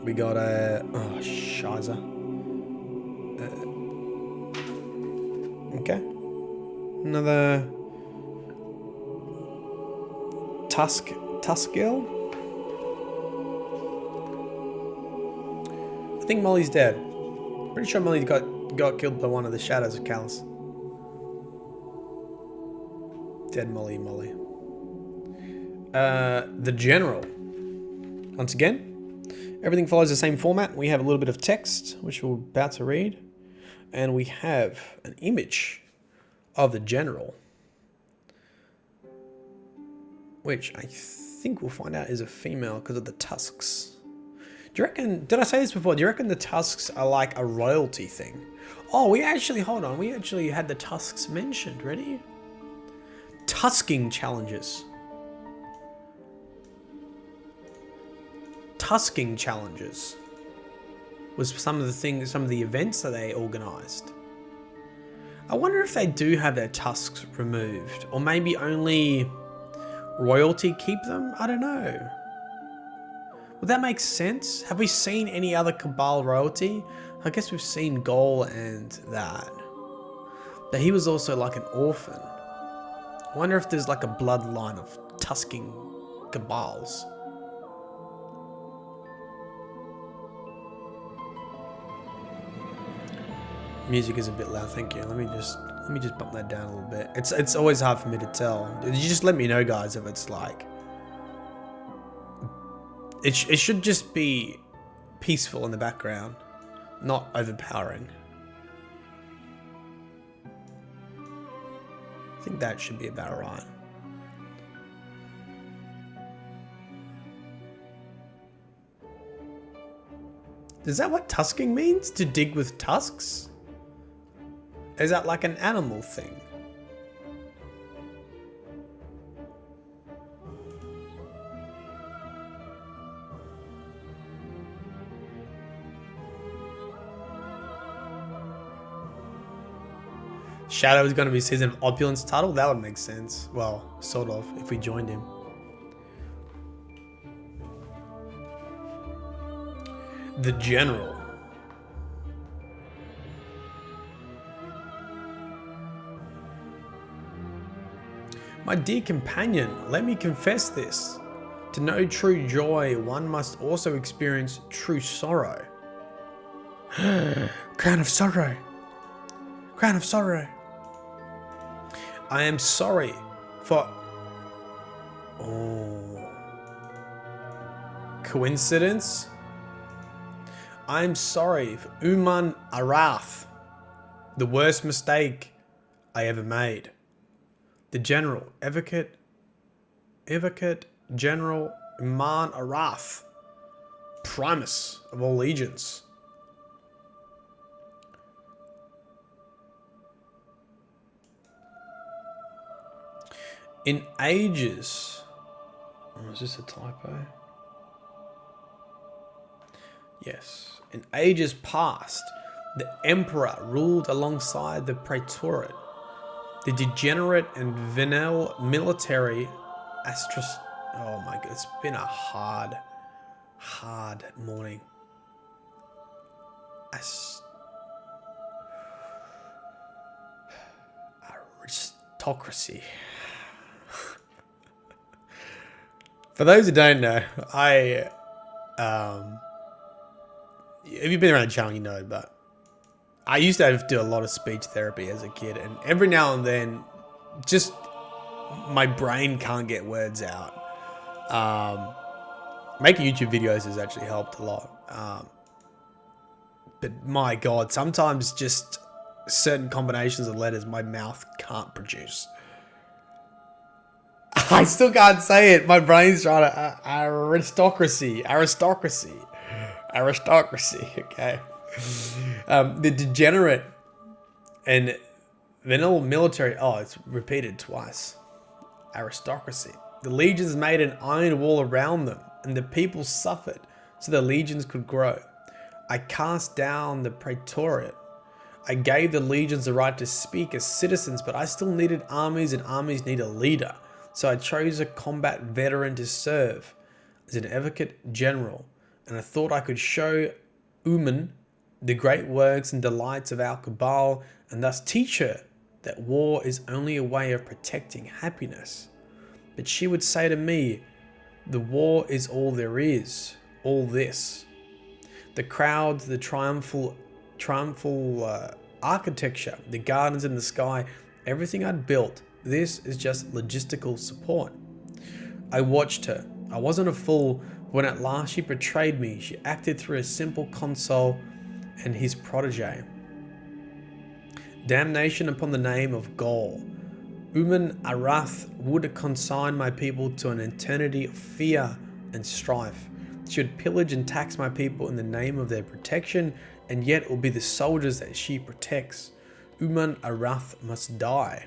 We got a... Oh, shiza. Okay. Another... Tuskill? I think Molly's dead. Pretty sure Molly got killed by one of the shadows of Calus. Dead Molly. The general. Once again, everything follows the same format. We have a little bit of text, which we're about to read. And we have an image of the general, which I think we'll find out is a female because of the tusks. Do you reckon, did I say this before? Do you reckon the tusks are like a royalty thing? Oh, hold on. We actually had the tusks mentioned. Ready? Tusking challenges. Tusking challenges was some of the events that they organized. I wonder if they do have their tusks removed, or maybe only royalty keep them? I don't know. Would that make sense? Have we seen any other Cabal royalty? I guess we've seen Gol and that. But he was also like an orphan. I wonder if there's like a bloodline of tusking Cabals. Music is a bit loud, thank you. Let me just bump that down a little bit. It's always hard for me to tell. You just let me know, guys, if it's like... It should just be peaceful in the background, not overpowering. I think that should be about right. Is that what tusking means? To dig with tusks? Is that like an animal thing? Shadow is going to be Season of Opulence title? That would make sense. Well, sort of, if we joined him. The General. My dear companion, let me confess this. To know true joy, one must also experience true sorrow. Crown of sorrow. Crown of sorrow. I am sorry For... Oh. Coincidence? I'm sorry for Uman Arath. The worst mistake I ever made. The General, Advocate General Uman Arath. Primus of all legions. In ages... Oh, is this a typo? Yes. In ages past, the Emperor ruled alongside the Praetorate. The degenerate and venal military Oh my god, it's been a hard morning. Aristocracy. For those who don't know, if you've been around the channel, you know, but I used to have to do a lot of speech therapy as a kid, and every now and then, just my brain can't get words out. Making YouTube videos has actually helped a lot. But my God, sometimes just certain combinations of letters my mouth can't produce. I still can't say it. My brain's trying to... aristocracy. Okay. The degenerate and venal military... Oh, it's repeated twice. Aristocracy. The legions made an iron wall around them, and the people suffered so the legions could grow. I cast down the Praetorate. I gave the legions the right to speak as citizens, but I still needed armies, and armies need a leader. So I chose a combat veteran to serve as an advocate general, and I thought I could show Uman the great works and delights of our cabal, and thus teach her that war is only a way of protecting happiness. But she would say to me, the war is all there is, all this. The crowds, the triumphal architecture, the gardens in the sky, everything I'd built, this is just logistical support. I watched her. I wasn't a fool. When at last she betrayed me, she acted through a simple consul and his protege. Damnation upon the name of Gaul. Uman Arath would consign my people to an eternity of fear and strife. She would pillage and tax my people in the name of their protection, and yet it will be the soldiers that she protects. Uman Arath must die.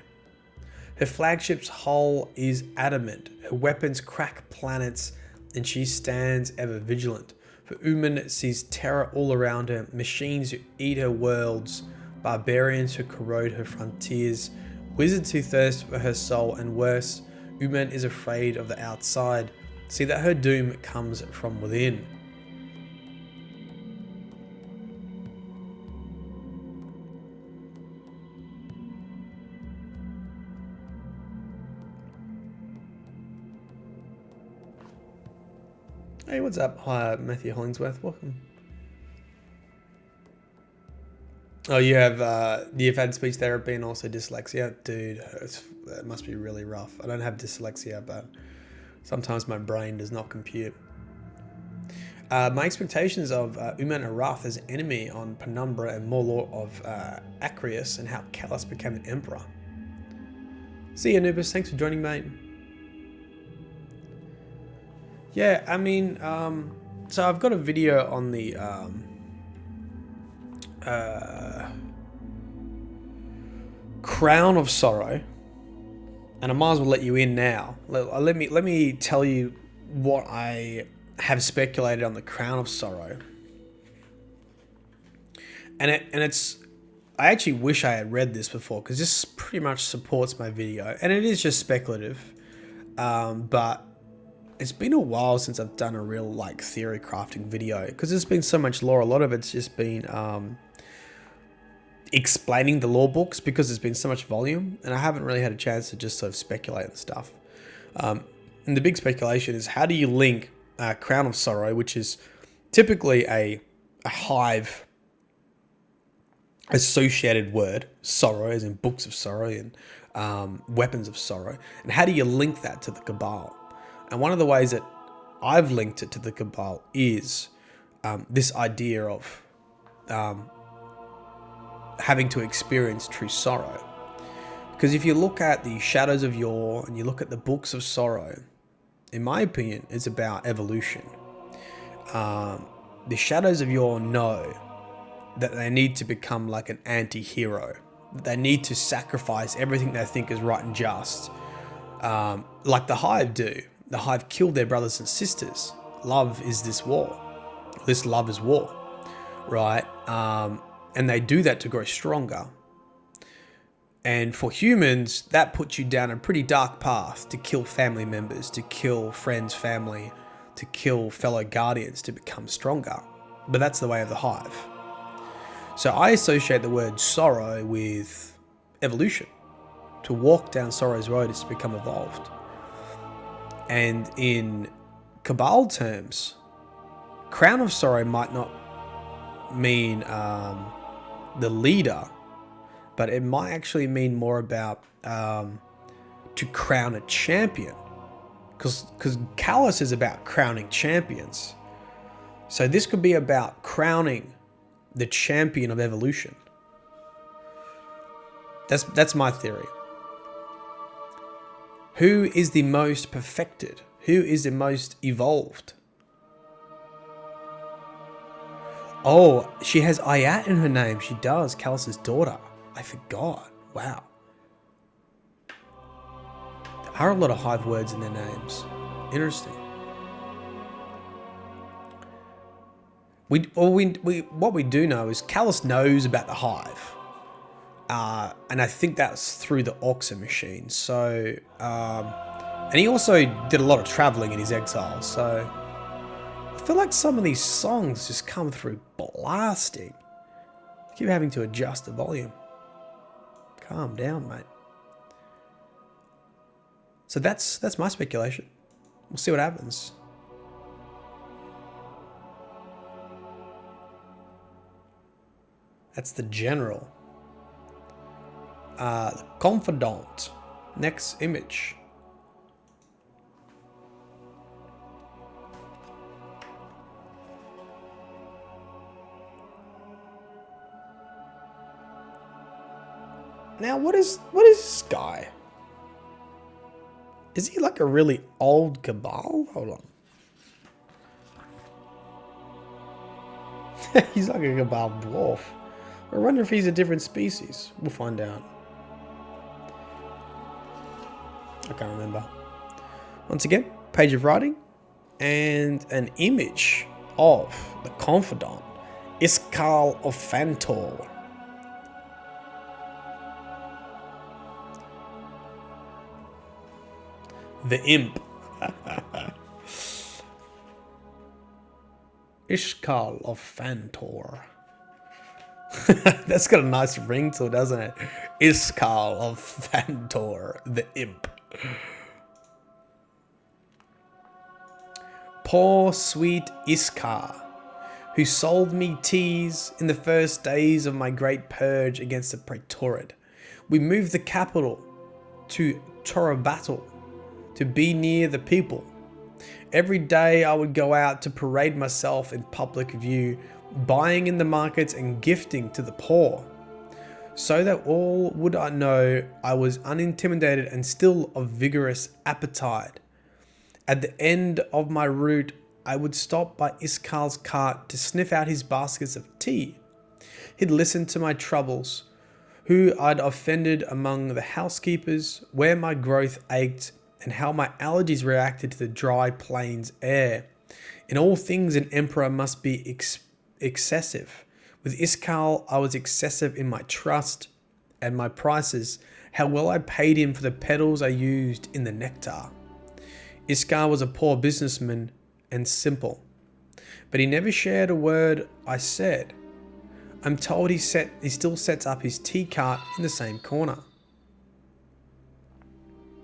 Her flagship's hull is adamant, her weapons crack planets, and she stands ever vigilant. For Uman sees terror all around her, machines who eat her worlds, barbarians who corrode her frontiers, wizards who thirst for her soul, and worse, Uman is afraid of the outside. See that her doom comes from within. Hey, what's up? Hi, Matthew Hollingsworth. Welcome. Oh, you've had speech therapy and also dyslexia? Dude, that must be really rough. I don't have dyslexia, but sometimes my brain does not compute. My expectations of Uman Arath as an enemy on Penumbra and Morlor of Acreus, and how Calus became an emperor. See you, Anubis. Thanks for joining, mate. Yeah, I mean, so I've got a video on the Crown of Sorrow, and I might as well let you in now. Let me tell you what I have speculated on the Crown of Sorrow, and it's. I actually wish I had read this before, because this pretty much supports my video, and it is just speculative, but it's been a while since I've done a real theory crafting video, because there's been so much lore. A lot of it's just been explaining the lore books, because there's been so much volume, and I haven't really had a chance to just sort of speculate and stuff. And the big speculation is, how do you link Crown of Sorrow, which is typically a hive associated word, sorrow as in books of sorrow, and weapons of sorrow. And how do you link that to the Cabal? And one of the ways that I've linked it to the Cabal is this idea of having to experience true sorrow. Because if you look at the Shadows of Yore and you look at the books of sorrow, in my opinion, it's about evolution. The Shadows of Yore know that they need to become like an anti-hero. They need to sacrifice everything they think is right and just. Like the Hive do. The Hive killed their brothers and sisters. Love is this war. This love is war, right? And they do that to grow stronger. And for humans, that puts you down a pretty dark path to kill family members, to kill friends, family, to kill fellow guardians to become stronger. But that's the way of the Hive. So I associate the word sorrow with evolution. To walk down sorrow's road is to become evolved. And in Cabal terms, Crown of Sorrow might not mean the leader, but it might actually mean more about to crown a champion. Because Calus is about crowning champions. So this could be about crowning the champion of evolution. That's my theory. Who is the most perfected? Who is the most evolved? Oh, she has Ayat in her name. She does. Calus's daughter. I forgot. Wow. There are a lot of Hive words in their names. Interesting. What we do know is Calus knows about the Hive. And I think that's through the Auxa machine. So, and he also did a lot of traveling in his exile. So, I feel like some of these songs just come through blasting. I keep having to adjust the volume. Calm down, mate. So that's my speculation. We'll see what happens. That's the general. The confidant. Next image. Now, what is this guy? Is he like a really old Cabal? Hold on. He's like a Cabal dwarf. I wonder if he's a different species. We'll find out. I can't remember. Once again, page of writing and an image of the confidant, Iskal of Fantor. The imp. Ishkal of Fantor. That's got a nice ring to it, doesn't it? Iskal of Fantor, the imp. Poor sweet Iskar, who sold me teas in the first days of my great purge against the Praetorid. We moved the capital to Torabattle to be near the people. Every day I would go out to parade myself in public view, buying in the markets and gifting to the poor, so that all would know I was unintimidated and still of vigorous appetite. At the end of my route, I would stop by Iskal's cart to sniff out his baskets of tea. He'd listen to my troubles, who I'd offended among the housekeepers, where my growth ached, and how my allergies reacted to the dry plains air. In all things, an emperor must be excessive. With Iskal, I was excessive in my trust and my prices, how well I paid him for the petals I used in the nectar. Iskal was a poor businessman and simple, but he never shared a word I said. I'm told he still sets up his tea cart in the same corner.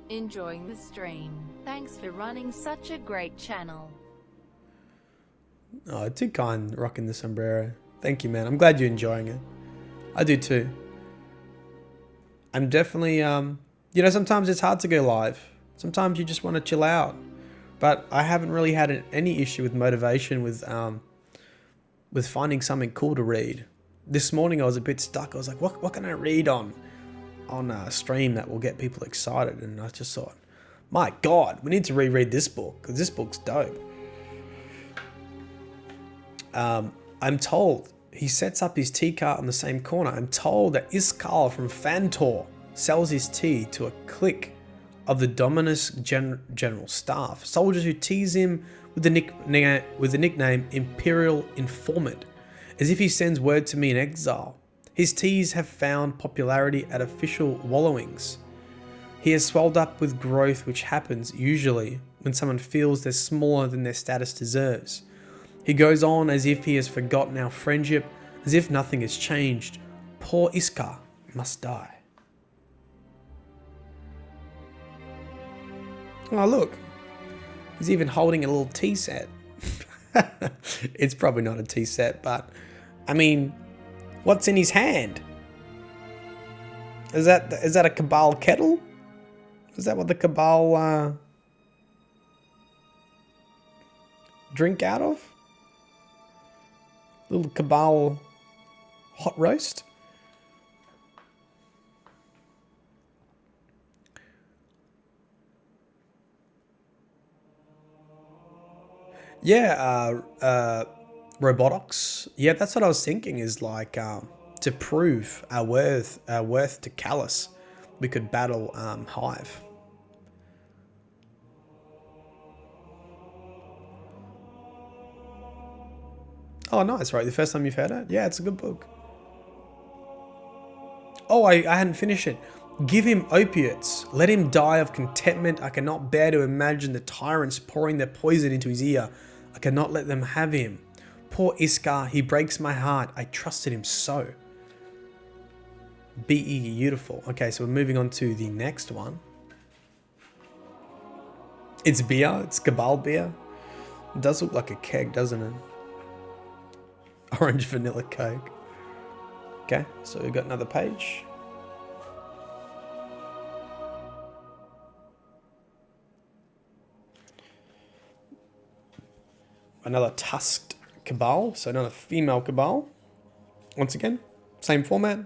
Enjoying the stream. Thanks for running such a great channel. Oh, too kind, rocking the sombrero. Thank you, man. I'm glad you're enjoying it. I do too. I'm definitely You know, sometimes it's hard to go live. Sometimes you just want to chill out. But I haven't really had any issue with motivation with finding something cool to read. This morning I was a bit stuck. I was like, what can I read on a stream that will get people excited? And I just thought, my God, we need to reread this book because this book's dope. I'm told he sets up his tea cart in the same corner. I'm told that Iskal from Fantor sells his tea to a clique of the Dominus General Staff, soldiers who tease him with the nickname Imperial Informant, as if he sends word to me in exile. His teas have found popularity at official wallowings. He has swelled up with growth, which happens usually when someone feels they're smaller than their status deserves. He goes on as if he has forgotten our friendship, as if nothing has changed. Poor Iskar must die. Oh look, he's even holding a little tea set. It's probably not a tea set, but I mean, what's in his hand? Is that a Cabal kettle? Is that what the Cabal drink out of? Little Cabal hot roast? Yeah, robotics. Yeah, that's what I was thinking. Is like to prove our worth to Calus, we could battle Hive. Oh, nice, right? The first time you've heard it? Yeah, it's a good book. Oh, I hadn't finished it. Give him opiates. Let him die of contentment. I cannot bear to imagine the tyrants pouring their poison into his ear. I cannot let them have him. Poor Iskar, he breaks my heart. I trusted him so. Beautiful. Okay, so we're moving on to the next one. It's beer. It's Cabal beer. It does look like a keg, doesn't it? Orange vanilla Coke. Okay, so we've got another page. Another tusked Cabal, so another female Cabal. Once again, same format.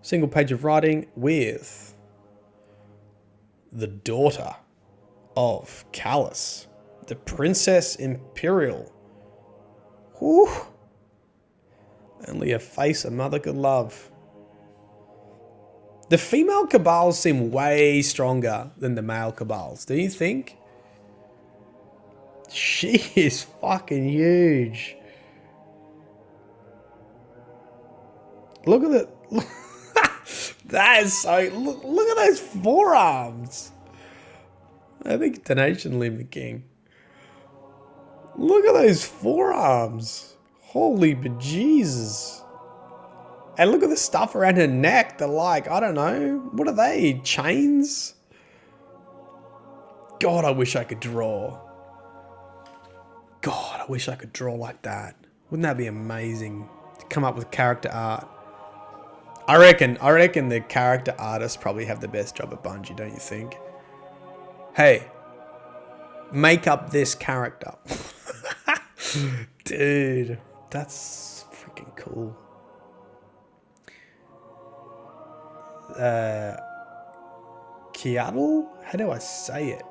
Single page of writing with the daughter of Calus, the Princess Imperial. Whew. Only a face a mother could love. The female Cabals seem way stronger than the male Cabals, do you think? She is fucking huge. Look at it. That is so... Look at those forearms. I think Donation Limit King. Look at those forearms. Holy bejesus. And look at the stuff around her neck. They're like, I don't know. What are they? Chains? God, I wish I could draw. God, I wish I could draw like that. Wouldn't that be amazing? To come up with character art. I reckon the character artists probably have the best job at Bungie, don't you think? Hey, make up this character. Dude, that's freaking cool. Kiatl? How do I say it?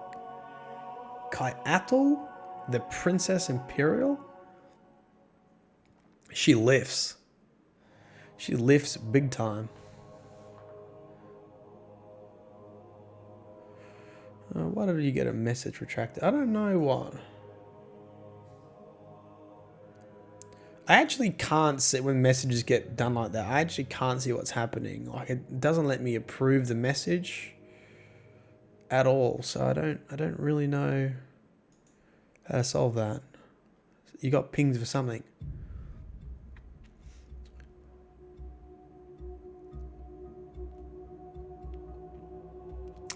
Kiatl? The Princess Imperial? She lifts. She lifts big time. Why did you get a message retracted? I don't know what. I actually can't see when messages get done like that. I actually can't see what's happening. Like it doesn't let me approve the message at all. So I don't really know how to solve that. You got pings for something.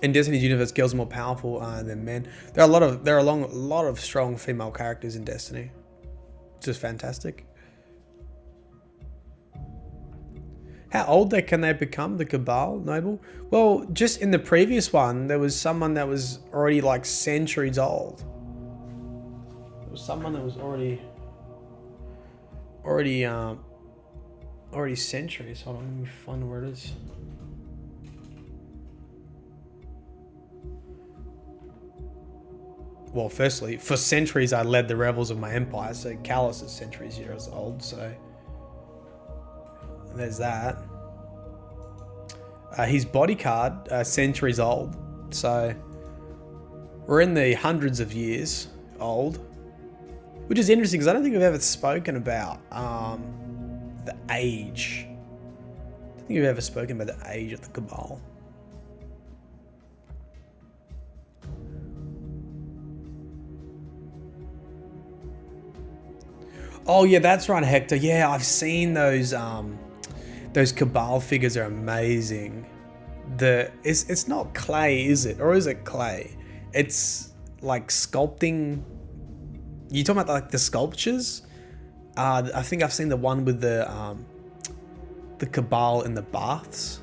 In Destiny's universe, girls are more powerful than men. There are a lot of strong female characters in Destiny. It's just fantastic. How old can they become, the Cabal Noble? Well, just in the previous one, there was someone that was already like centuries old. There was someone that was already centuries. Hold on, let me find where it is. Well, firstly, for centuries I led the rebels of my empire, so Calus is centuries years old, so there's that. His body card, centuries old, so we're in the hundreds of years old, which is interesting because I don't think we've ever spoken about the age. I don't think we've ever spoken about the age of the Cabal. Oh yeah, that's right, Hector. Yeah, I've seen those Cabal figures are amazing. It's not clay, is it? Or is it clay? It's like sculpting. You talking about like the sculptures? I think I've seen the one with the Cabal in the baths.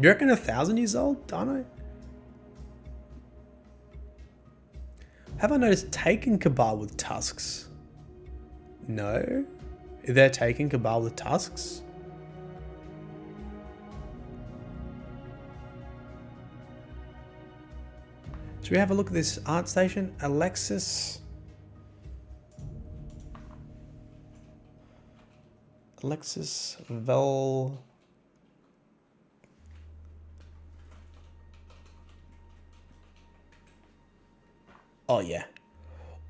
You reckon 1,000 years old, Dino? Have I noticed taken Cabal with tusks? No? They're taking Cabal with tusks? Should we have a look at this art station? Alexis Vel... Oh yeah.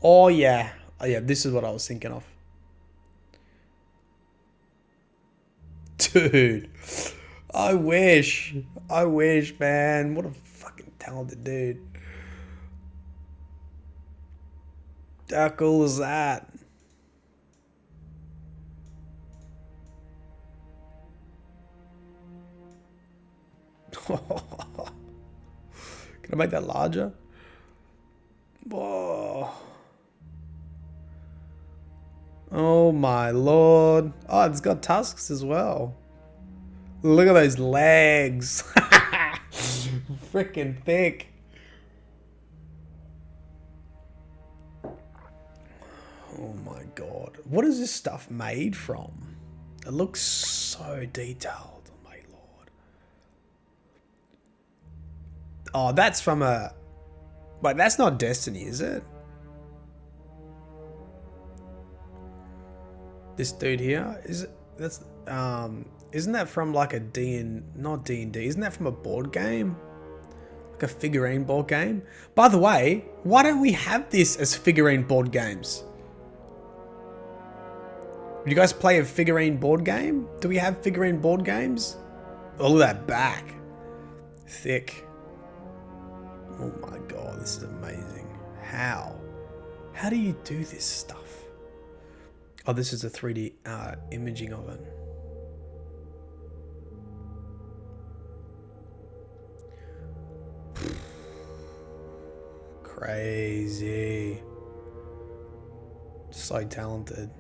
Oh yeah. Oh yeah, this is what I was thinking of. Dude. I wish, man. What a fucking talented dude. How cool is that? Can I make that larger? Whoa. Oh my lord. Oh, it's got tusks as well. Look at those legs. Freaking thick. Oh my god. What is this stuff made from? It looks so detailed. Oh my lord. Oh, that's from a... Wait, that's not Destiny, is it? This dude here, is it? That's isn't that from like a not D&D? Isn't that from a board game? Like a figurine board game? By the way, why don't we have this as figurine board games? Would you guys play a figurine board game? Do we have figurine board games? Oh, look at that back. Thick. Oh my god, this is amazing. How? How do you do this stuff? Oh, this is a 3D imaging of it. Crazy. So talented.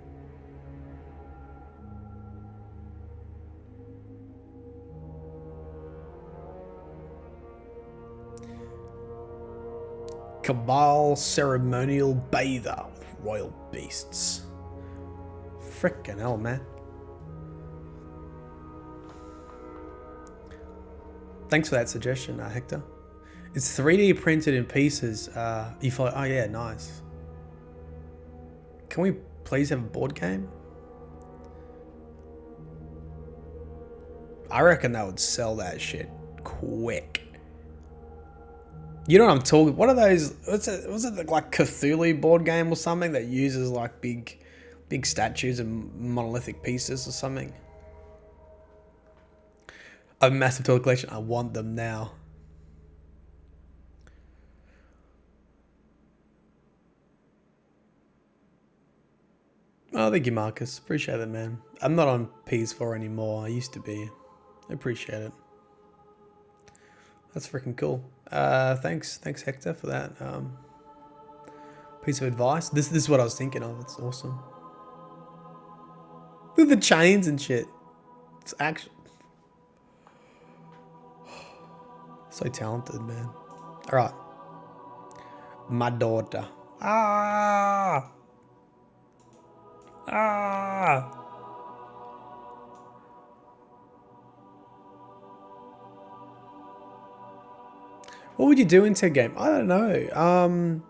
Cabal ceremonial bather with royal beasts. Frickin' hell, man. Thanks for that suggestion, Hector. It's 3D printed in pieces. Oh yeah, nice. Can we please have a board game? I reckon that would sell that shit quick. You know what I'm talking? What are those? Was it like Cthulhu board game or something that uses like big statues and monolithic pieces or something? A massive toy collection. I want them now. Oh, thank you, Marcus. Appreciate it, man. I'm not on PS4 anymore. I used to be. I appreciate it. That's freaking cool. Thanks Hector for that piece of advice. This is what I was thinking of. It's awesome. With the chains and shit. It's actually so talented, man. All right. My daughter. Ah! Ah! What would you do in Ted game? I don't know. I'm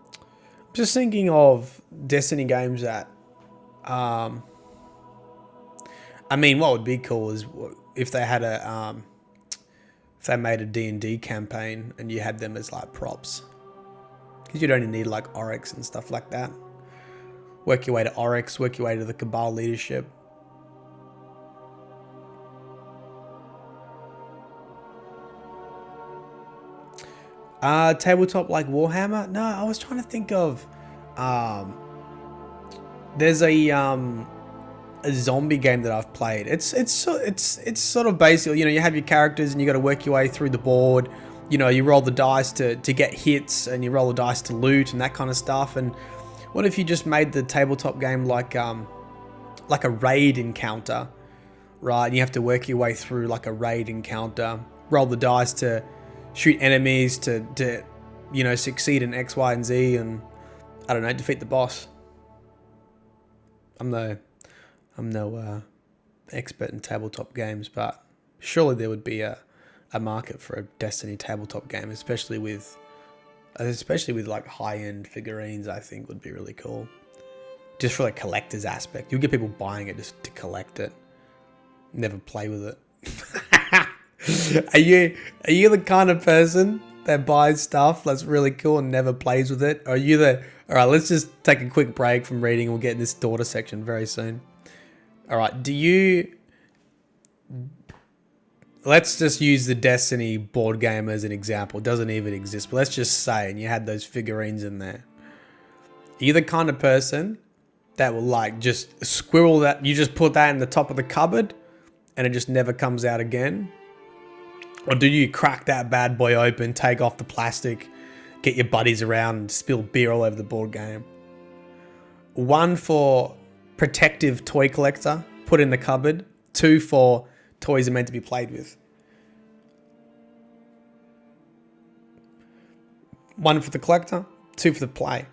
just thinking of Destiny games that, I mean, what would be cool is if they had if they made a D&D campaign and you had them as like props. Because you'd only need like Oryx and stuff like that. Work your way to Oryx, work your way to the Cabal leadership. Tabletop like Warhammer? No, I was trying to think of, there's a zombie game that I've played. It's sort of basically, you know, you have your characters and you got to work your way through the board. You know, you roll the dice to get hits and you roll the dice to loot and that kind of stuff. And what if you just made the tabletop game like a raid encounter, right? And you have to work your way through like a raid encounter, roll the dice to shoot enemies to you know, succeed in X, Y, and Z, and I don't know, defeat the boss. I'm no expert in tabletop games, but surely there would be a market for a Destiny tabletop game, especially with like high-end figurines. I think would be really cool, just for the collector's aspect. You'll get people buying it just to collect it, never play with it. Are you the kind of person that buys stuff that's really cool and never plays with it? Or are you the... All right, let's just take a quick break from reading. We'll get in this daughter section very soon. All right, let's just use the Destiny board game as an example. It doesn't even exist, but let's just say, and you had those figurines in there. Are you the kind of person that will like just squirrel that, you just put that in the top of the cupboard and it just never comes out again? Or do you crack that bad boy open, take off the plastic, get your buddies around and spill beer all over the board game? One for protective toy collector, put in the cupboard. Two for toys are meant to be played with. One for the collector, two for the play.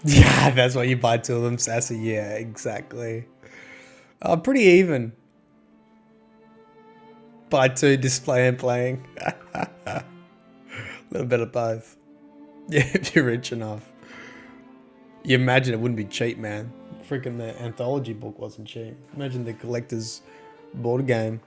Yeah, that's why you buy two of them, Sassy. Yeah, exactly. Pretty even. Buy two, display and playing. A little bit of both. Yeah, if you're rich enough. You imagine it wouldn't be cheap, man. Freaking the anthology book wasn't cheap. Imagine the collector's board game.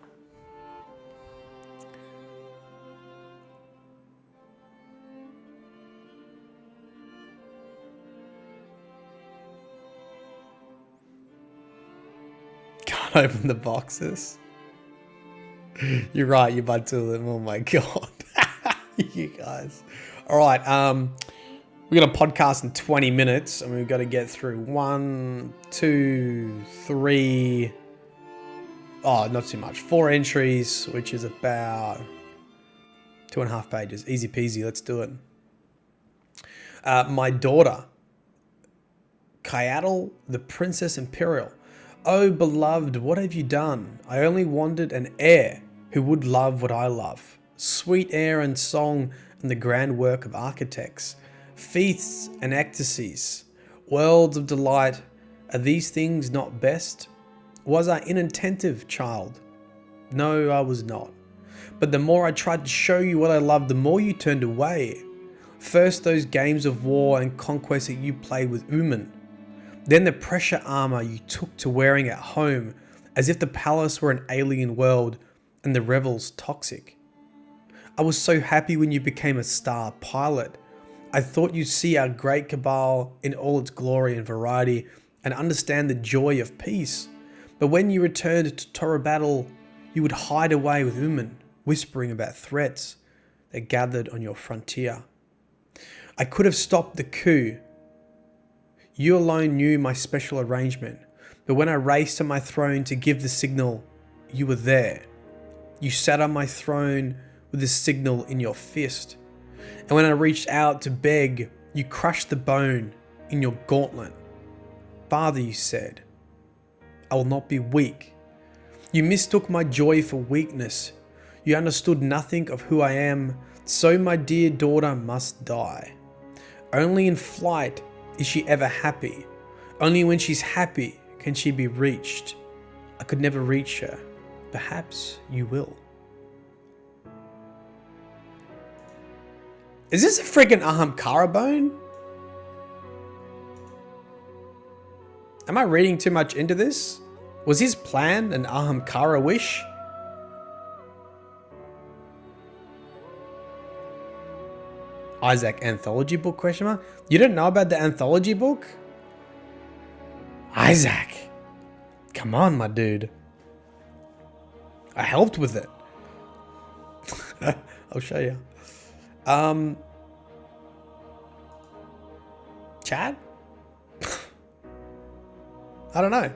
Can't open the boxes. You're right, you buy two of them. Oh my god. You guys. Alright, we got a podcast in 20 minutes and we've got to get through 1, 2, 3. Oh, not too much. 4 entries, which is about 2.5 pages. Easy peasy, let's do it. My daughter, Kyatal, the Princess Imperial. Oh, beloved, what have you done? I only wanted an heir who would love what I love. Sweet air and song and the grand work of architects. Feasts and ecstasies. Worlds of delight. Are these things not best? Was I inattentive, child? No, I was not. But the more I tried to show you what I loved, the more you turned away. First those games of war and conquest that you played with Uman. Then the pressure armor you took to wearing at home, as if the palace were an alien world and the revels toxic. I was so happy when you became a star pilot. I thought you'd see our great cabal in all its glory and variety and understand the joy of peace. But when you returned to Torah battle, you would hide away with women, whispering about threats that gathered on your frontier. I could have stopped the coup. You alone knew my special arrangement, but when I raced to my throne to give the signal, you were there. You sat on my throne with the signal in your fist. And when I reached out to beg, you crushed the bone in your gauntlet. Father, you said, I will not be weak. You mistook my joy for weakness. You understood nothing of who I am, so my dear daughter must die. Only in flight is she ever happy. Only when she's happy can she be reached. I could never reach her. Perhaps you will. Is this a freaking Ahamkara bone? Am I reading too much into this? Was his plan an Ahamkara wish? Isaac anthology book question mark? You don't know about the anthology book? Isaac. Come on, my dude. I helped with it. I'll show you. Chat? I don't know.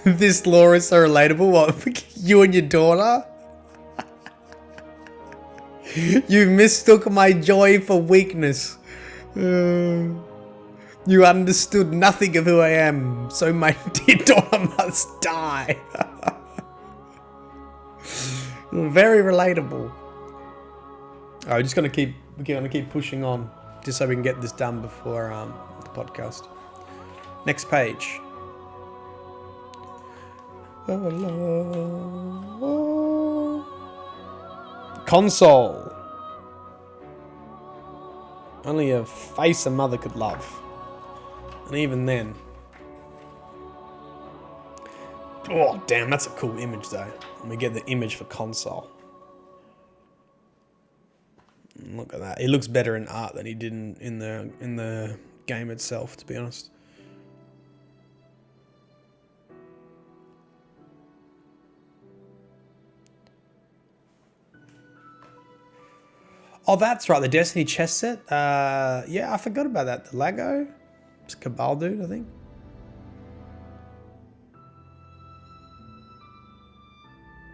This lore is so relatable. What? You and your daughter? You mistook my joy for weakness. You understood nothing of who I am, so my dear daughter must die. Very relatable. Alright, we're just gonna keep pushing on, just so we can get this done before the podcast. Next page. Console. Only a face a mother could love. And even then. Oh, damn, that's a cool image though. Let me get the image for console. Look at that. He looks better in art than he did in the game itself, to be honest. Oh, that's right. The Destiny chess set. Yeah, I forgot about that. The Lego. It's a Cabal dude, I think.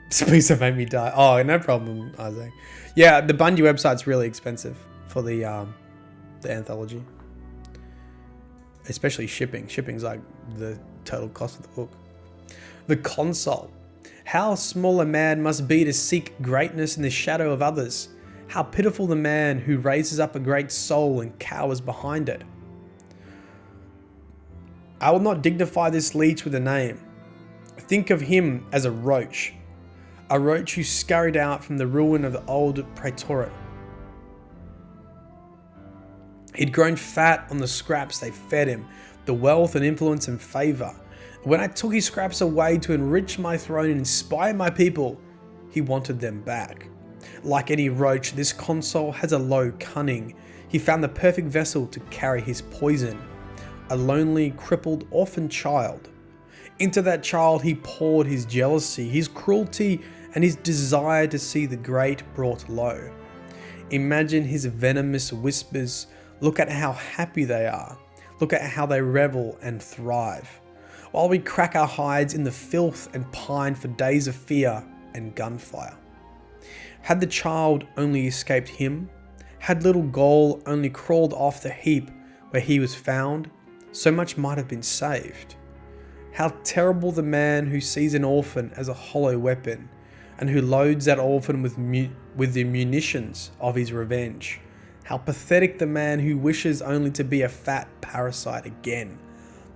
This piece that made me die. Oh, no problem, Isaac. Yeah, the Bungie website's really expensive for the anthology. Especially shipping. Shipping's like the total cost of the book. The console. How small a man must be to seek greatness in the shadow of others. How pitiful the man who raises up a great soul and cowers behind it. I will not dignify this leech with a name. Think of him as a roach who scurried out from the ruin of the old praetorate. He'd grown fat on the scraps they fed him, the wealth and influence and favour. When I took his scraps away to enrich my throne and inspire my people, he wanted them back. Like any roach, this console has a low cunning. He found the perfect vessel to carry his poison. A lonely, crippled, orphan child. Into that child he poured his jealousy, his cruelty, and his desire to see the great brought low. Imagine his venomous whispers. Look at how happy they are. Look at how they revel and thrive. While we crack our hides in the filth and pine for days of fear and gunfire. Had the child only escaped him, had little Gaul only crawled off the heap where he was found, so much might have been saved. How terrible the man who sees an orphan as a hollow weapon, and who loads that orphan with the munitions of his revenge. How pathetic the man who wishes only to be a fat parasite again.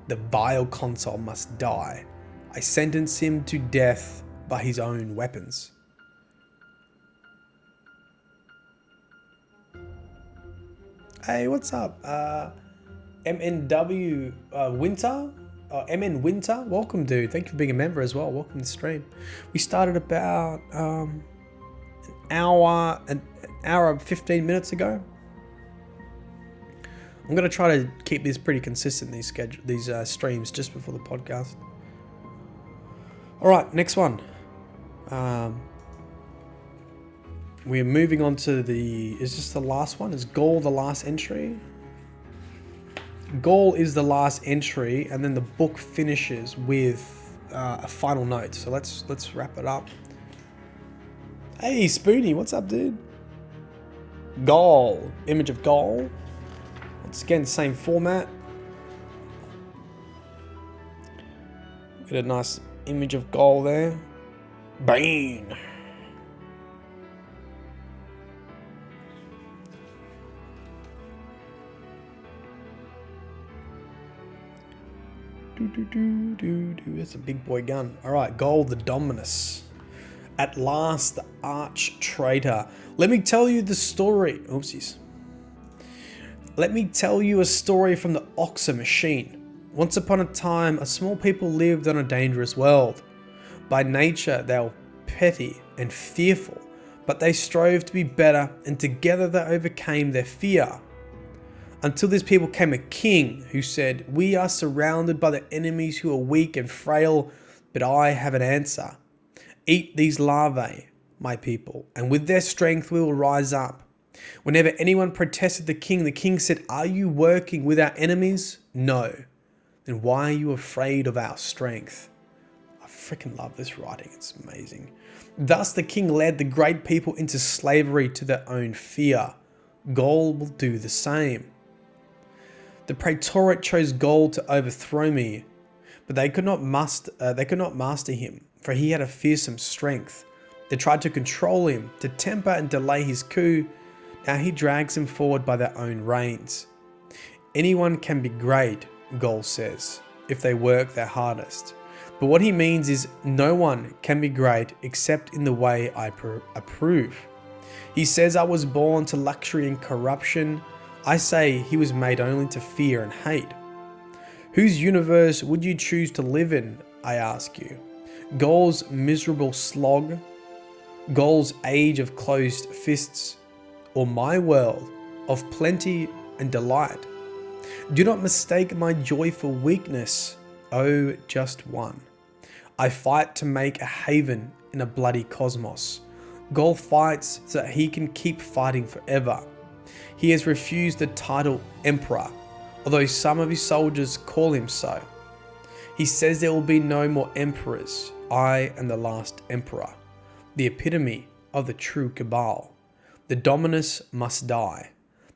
The vile console must die. I sentence him to death by his own weapons. Hey, what's up? MNW Winter? MN Winter, welcome, dude. Thank you for being a member as well. Welcome to the stream. We started about an hour and 15 minutes ago. I'm gonna try to keep this pretty consistent. These streams just before the podcast. All right, next one. We're moving on to is this the last one? Is Gaul the last entry? Gaul is the last entry, and then the book finishes with a final note. So let's wrap it up. Hey, Spoonie, what's up, dude? Gaul, image of Gaul. Once again, same format. Get a nice image of Gaul there. Bane. That's a big boy gun. All right, Gaul the Dominus. At last, the arch traitor. Let me tell you the story. Oopsies. Let me tell you a story from the Oxa machine. Once upon a time, a small people lived on a dangerous world. By nature, they were petty and fearful, but they strove to be better, and together they overcame their fear. Until this people came a king who said, "We are surrounded by the enemies who are weak and frail, but I have an answer. Eat these larvae, my people, and with their strength we will rise up." Whenever anyone protested the king said, "Are you working with our enemies? No. Then why are you afraid of our strength?" I freaking love this writing. It's amazing. Thus the king led the great people into slavery to their own fear. Gaul will do the same. The praetorate chose Gaul to overthrow me, but they could not master him, for he had a fearsome strength. They tried to control him, to temper and delay his coup. Now he drags them forward by their own reins. Anyone can be great, Gaul says, if they work their hardest. But what he means is no one can be great except in the way I approve. He says I was born to luxury and corruption. I say he was made only to fear and hate. Whose universe would you choose to live in, I ask you? Gaul's miserable slog? Gaul's age of closed fists? Or my world of plenty and delight? Do not mistake my joy for weakness. Oh, just one. I fight to make a haven in a bloody cosmos. Gaul fights so that he can keep fighting forever. He has refused the title Emperor, although some of his soldiers call him so. He says there will be no more emperors. I am the last emperor, the epitome of the true cabal. The Dominus must die.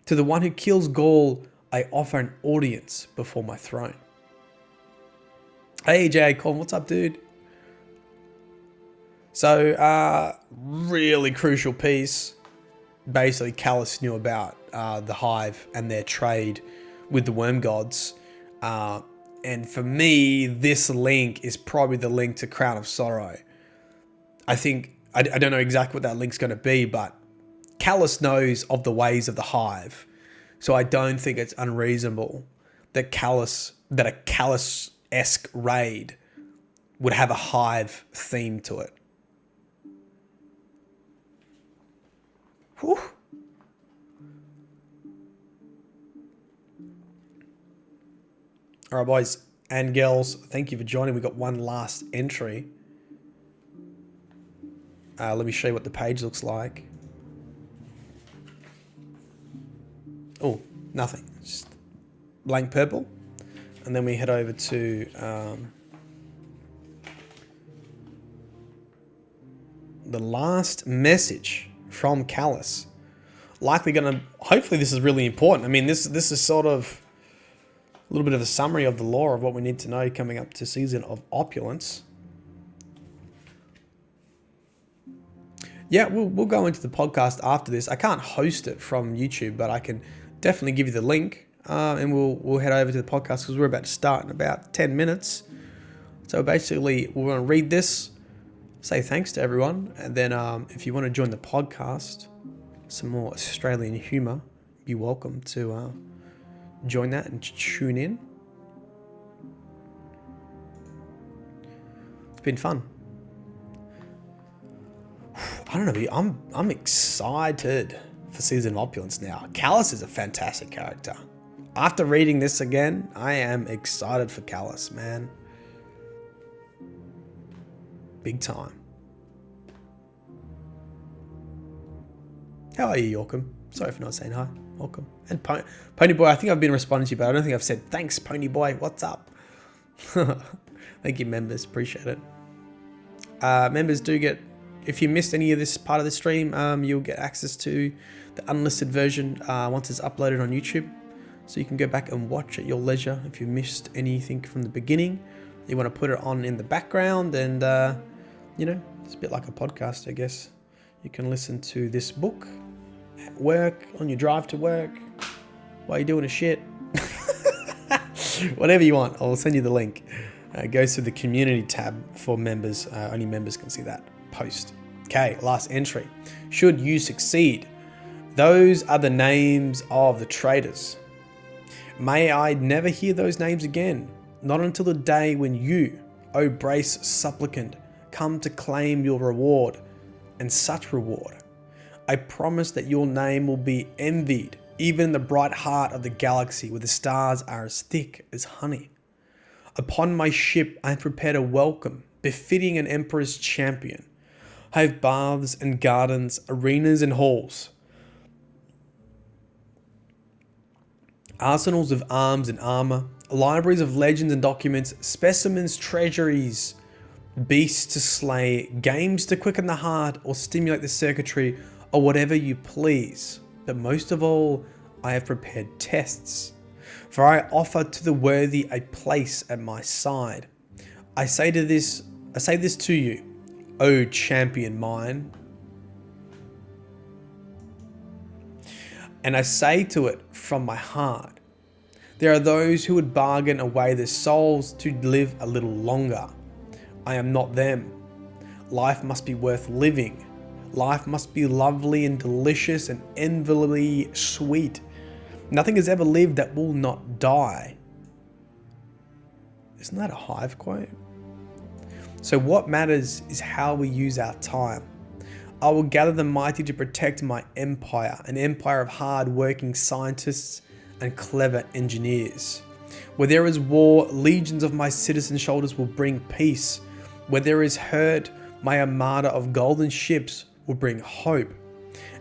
To the one who kills Gaul, I offer an audience before my throne. Hey, J. Colin, what's up, dude? So, really crucial piece. Basically, Calus knew about the Hive and their trade with the worm gods. And for me, this link is probably the link to Crown of Sorrow. I think, I don't know exactly what that link's going to be, but Calus knows of the ways of the Hive. So I don't think it's unreasonable that a Calus-esque raid would have a Hive theme to it. Whew. All right, boys and girls, thank you for joining. We've got one last entry. Let me show you what the page looks like. Oh, nothing. Just blank purple. And then we head over to the last message from Calus. Hopefully this is really important. I mean, this is sort of a little bit of a summary of the lore of what we need to know coming up to Season of Opulence. Yeah, we'll go into the podcast after this. I can't host it from YouTube, but I can definitely give you the link, and we'll head over to the podcast because we're about to start in about 10 minutes. So basically, we're going to read this, say thanks to everyone, and then if you want to join the podcast, some more Australian humour, you're welcome to join that and tune in. been fun. I don't know, I'm excited for Season of Opulence now. Calus is a fantastic character. After reading this again, I am excited for Calus, man. Big time. How are you, Yorkham? Sorry for not saying hi. Welcome. And Pony Boy, I think I've been responding to you, but I don't think I've said thanks, Pony Boy. What's up? Thank you, members. Appreciate it. Members do get, if you missed any of this part of the stream, you'll get access to the unlisted version once it's uploaded on YouTube. So you can go back and watch at your leisure if you missed anything from the beginning. You want to put it on in the background and, you know, it's a bit like a podcast, I guess. You can listen to this book at work, on your drive to work, while you're doing a shit. Whatever you want, I'll send you the link. It goes to the community tab for members. Only members can see that post. Okay, last entry. Should you succeed, those are the names of the traitors. May I never hear those names again, not until the day when you, O Brace supplicant, come to claim your reward, and such reward. I promise that your name will be envied, even in the bright heart of the galaxy where the stars are as thick as honey. Upon my ship I have prepared a welcome befitting an emperor's champion. I have baths and gardens, arenas and halls, arsenals of arms and armor, libraries of legends and documents, specimens, treasuries, beasts to slay, games to quicken the heart or stimulate the circuitry, or whatever you please. But most of all, I have prepared tests, for I offer to the worthy a place at my side. I say this to you, O champion mine, and I say to it from my heart. There are those who would bargain away their souls to live a little longer. I am not them. Life must be worth living. Life must be lovely and delicious and enviably sweet. Nothing has ever lived that will not die. Isn't that a Hive quote? So what matters is how we use our time. I will gather the mighty to protect my empire, an empire of hard-working scientists and clever engineers. Where there is war, legions of my citizen shoulders will bring peace. Where there is hurt, my armada of golden ships will bring hope.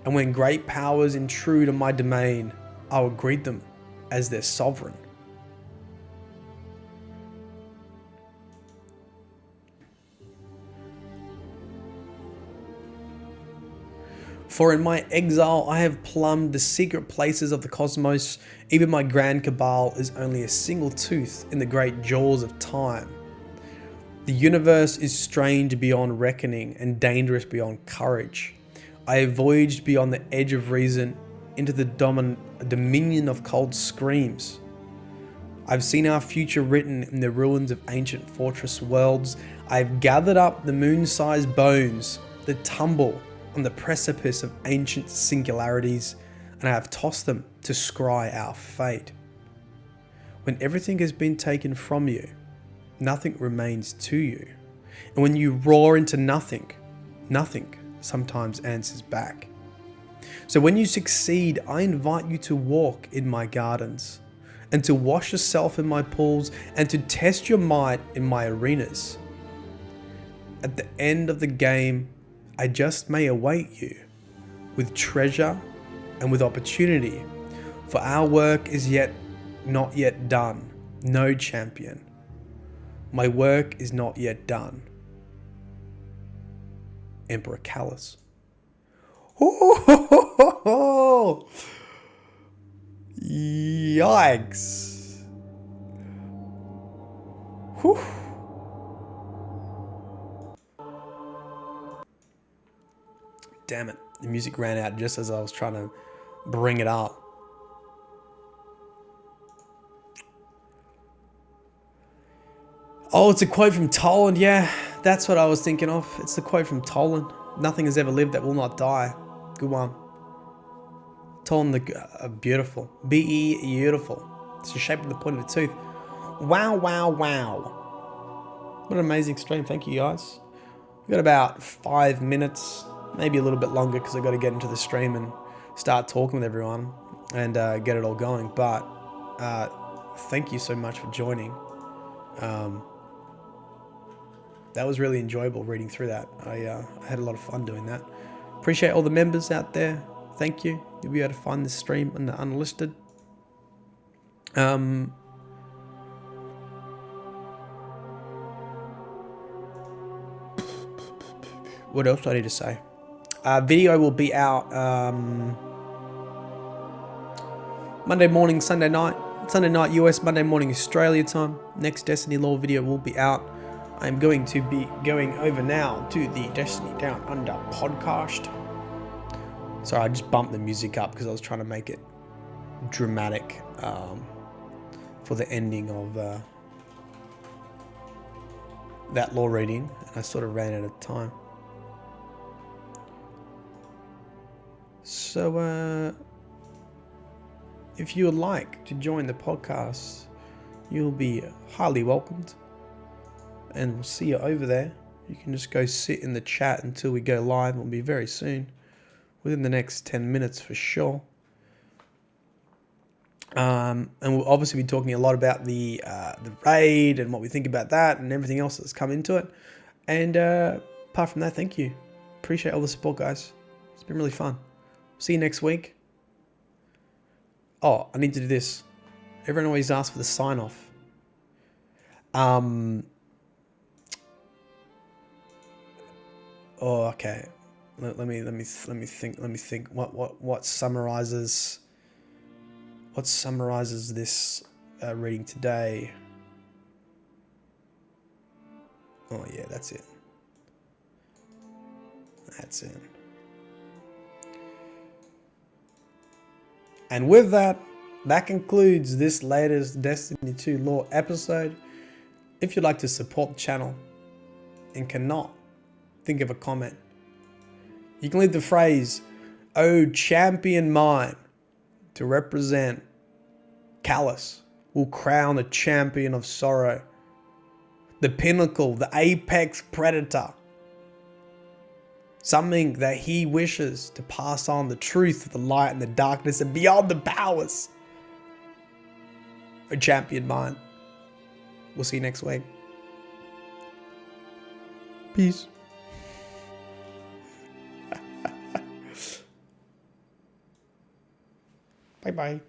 And when great powers intrude on my domain, I will greet them as their sovereign. For in my exile I have plumbed the secret places of the cosmos. Even my grand cabal is only a single tooth in the great jaws of time. The universe is strange beyond reckoning and dangerous beyond courage. I have voyaged beyond the edge of reason into the dominion of cold screams. I've seen our future written in the ruins of ancient fortress worlds. I've gathered up the moon-sized bones that tumble on the precipice of ancient singularities, and I have tossed them to scry our fate. When everything has been taken from you, nothing remains to you. And when you roar into nothing, nothing sometimes answers back. So when you succeed, I invite you to walk in my gardens, and to wash yourself in my pools, and to test your might in my arenas. At the end of the game, I just may await you with treasure and with opportunity, for our work is not yet done. No champion. My work is not yet done. Emperor Calus. Oh, yikes. Whew. Damn it, the music ran out just as I was trying to bring it up. Oh, it's a quote from Toland. Yeah, that's what I was thinking of. It's the quote from Toland. Nothing has ever lived that will not die. Good one. Toland, beautiful. Beautiful. It's the shape of the point of a tooth. Wow, wow, wow. What an amazing stream. Thank you, guys. We've got about 5 minutes, maybe a little bit longer because I've got to get into the stream and start talking with everyone and get it all going. But thank you so much for joining. That was really enjoyable reading through that. I had a lot of fun doing that. Appreciate all the members out there. Thank you. You'll be able to find this stream in the unlisted. What else do I need to say? Video will be out Monday morning, Sunday night. Sunday night US, Monday morning Australia time. Next Destiny Lore video will be out. I'm going to be going over now to the Destiny Down Under podcast. Sorry, I just bumped the music up because I was trying to make it dramatic for the ending of that lore reading. And I sort of ran out of time. So, if you would like to join the podcast, you'll be highly welcomed. And we'll see you over there. You can just go sit in the chat until we go live. It'll be very soon. Within the next 10 minutes for sure. And we'll obviously be talking a lot about the raid and what we think about that and everything else that's come into it. And apart from that, thank you. Appreciate all the support, guys. It's been really fun. See you next week. Oh, I need to do this. Everyone always asks for the sign off. Oh, okay. Let me think. What summarizes this reading today? Oh yeah, that's it. That's it. And with that, that concludes this latest Destiny 2 lore episode. If you'd like to support the channel and cannot think of a comment, you can leave the phrase, "Oh, champion mine," to represent Calus will crown a champion of sorrow, the pinnacle, the apex predator. Something that he wishes to pass on the truth of the light and the darkness and beyond the powers. A champion mine. We'll see you next week. Peace. Bye-bye.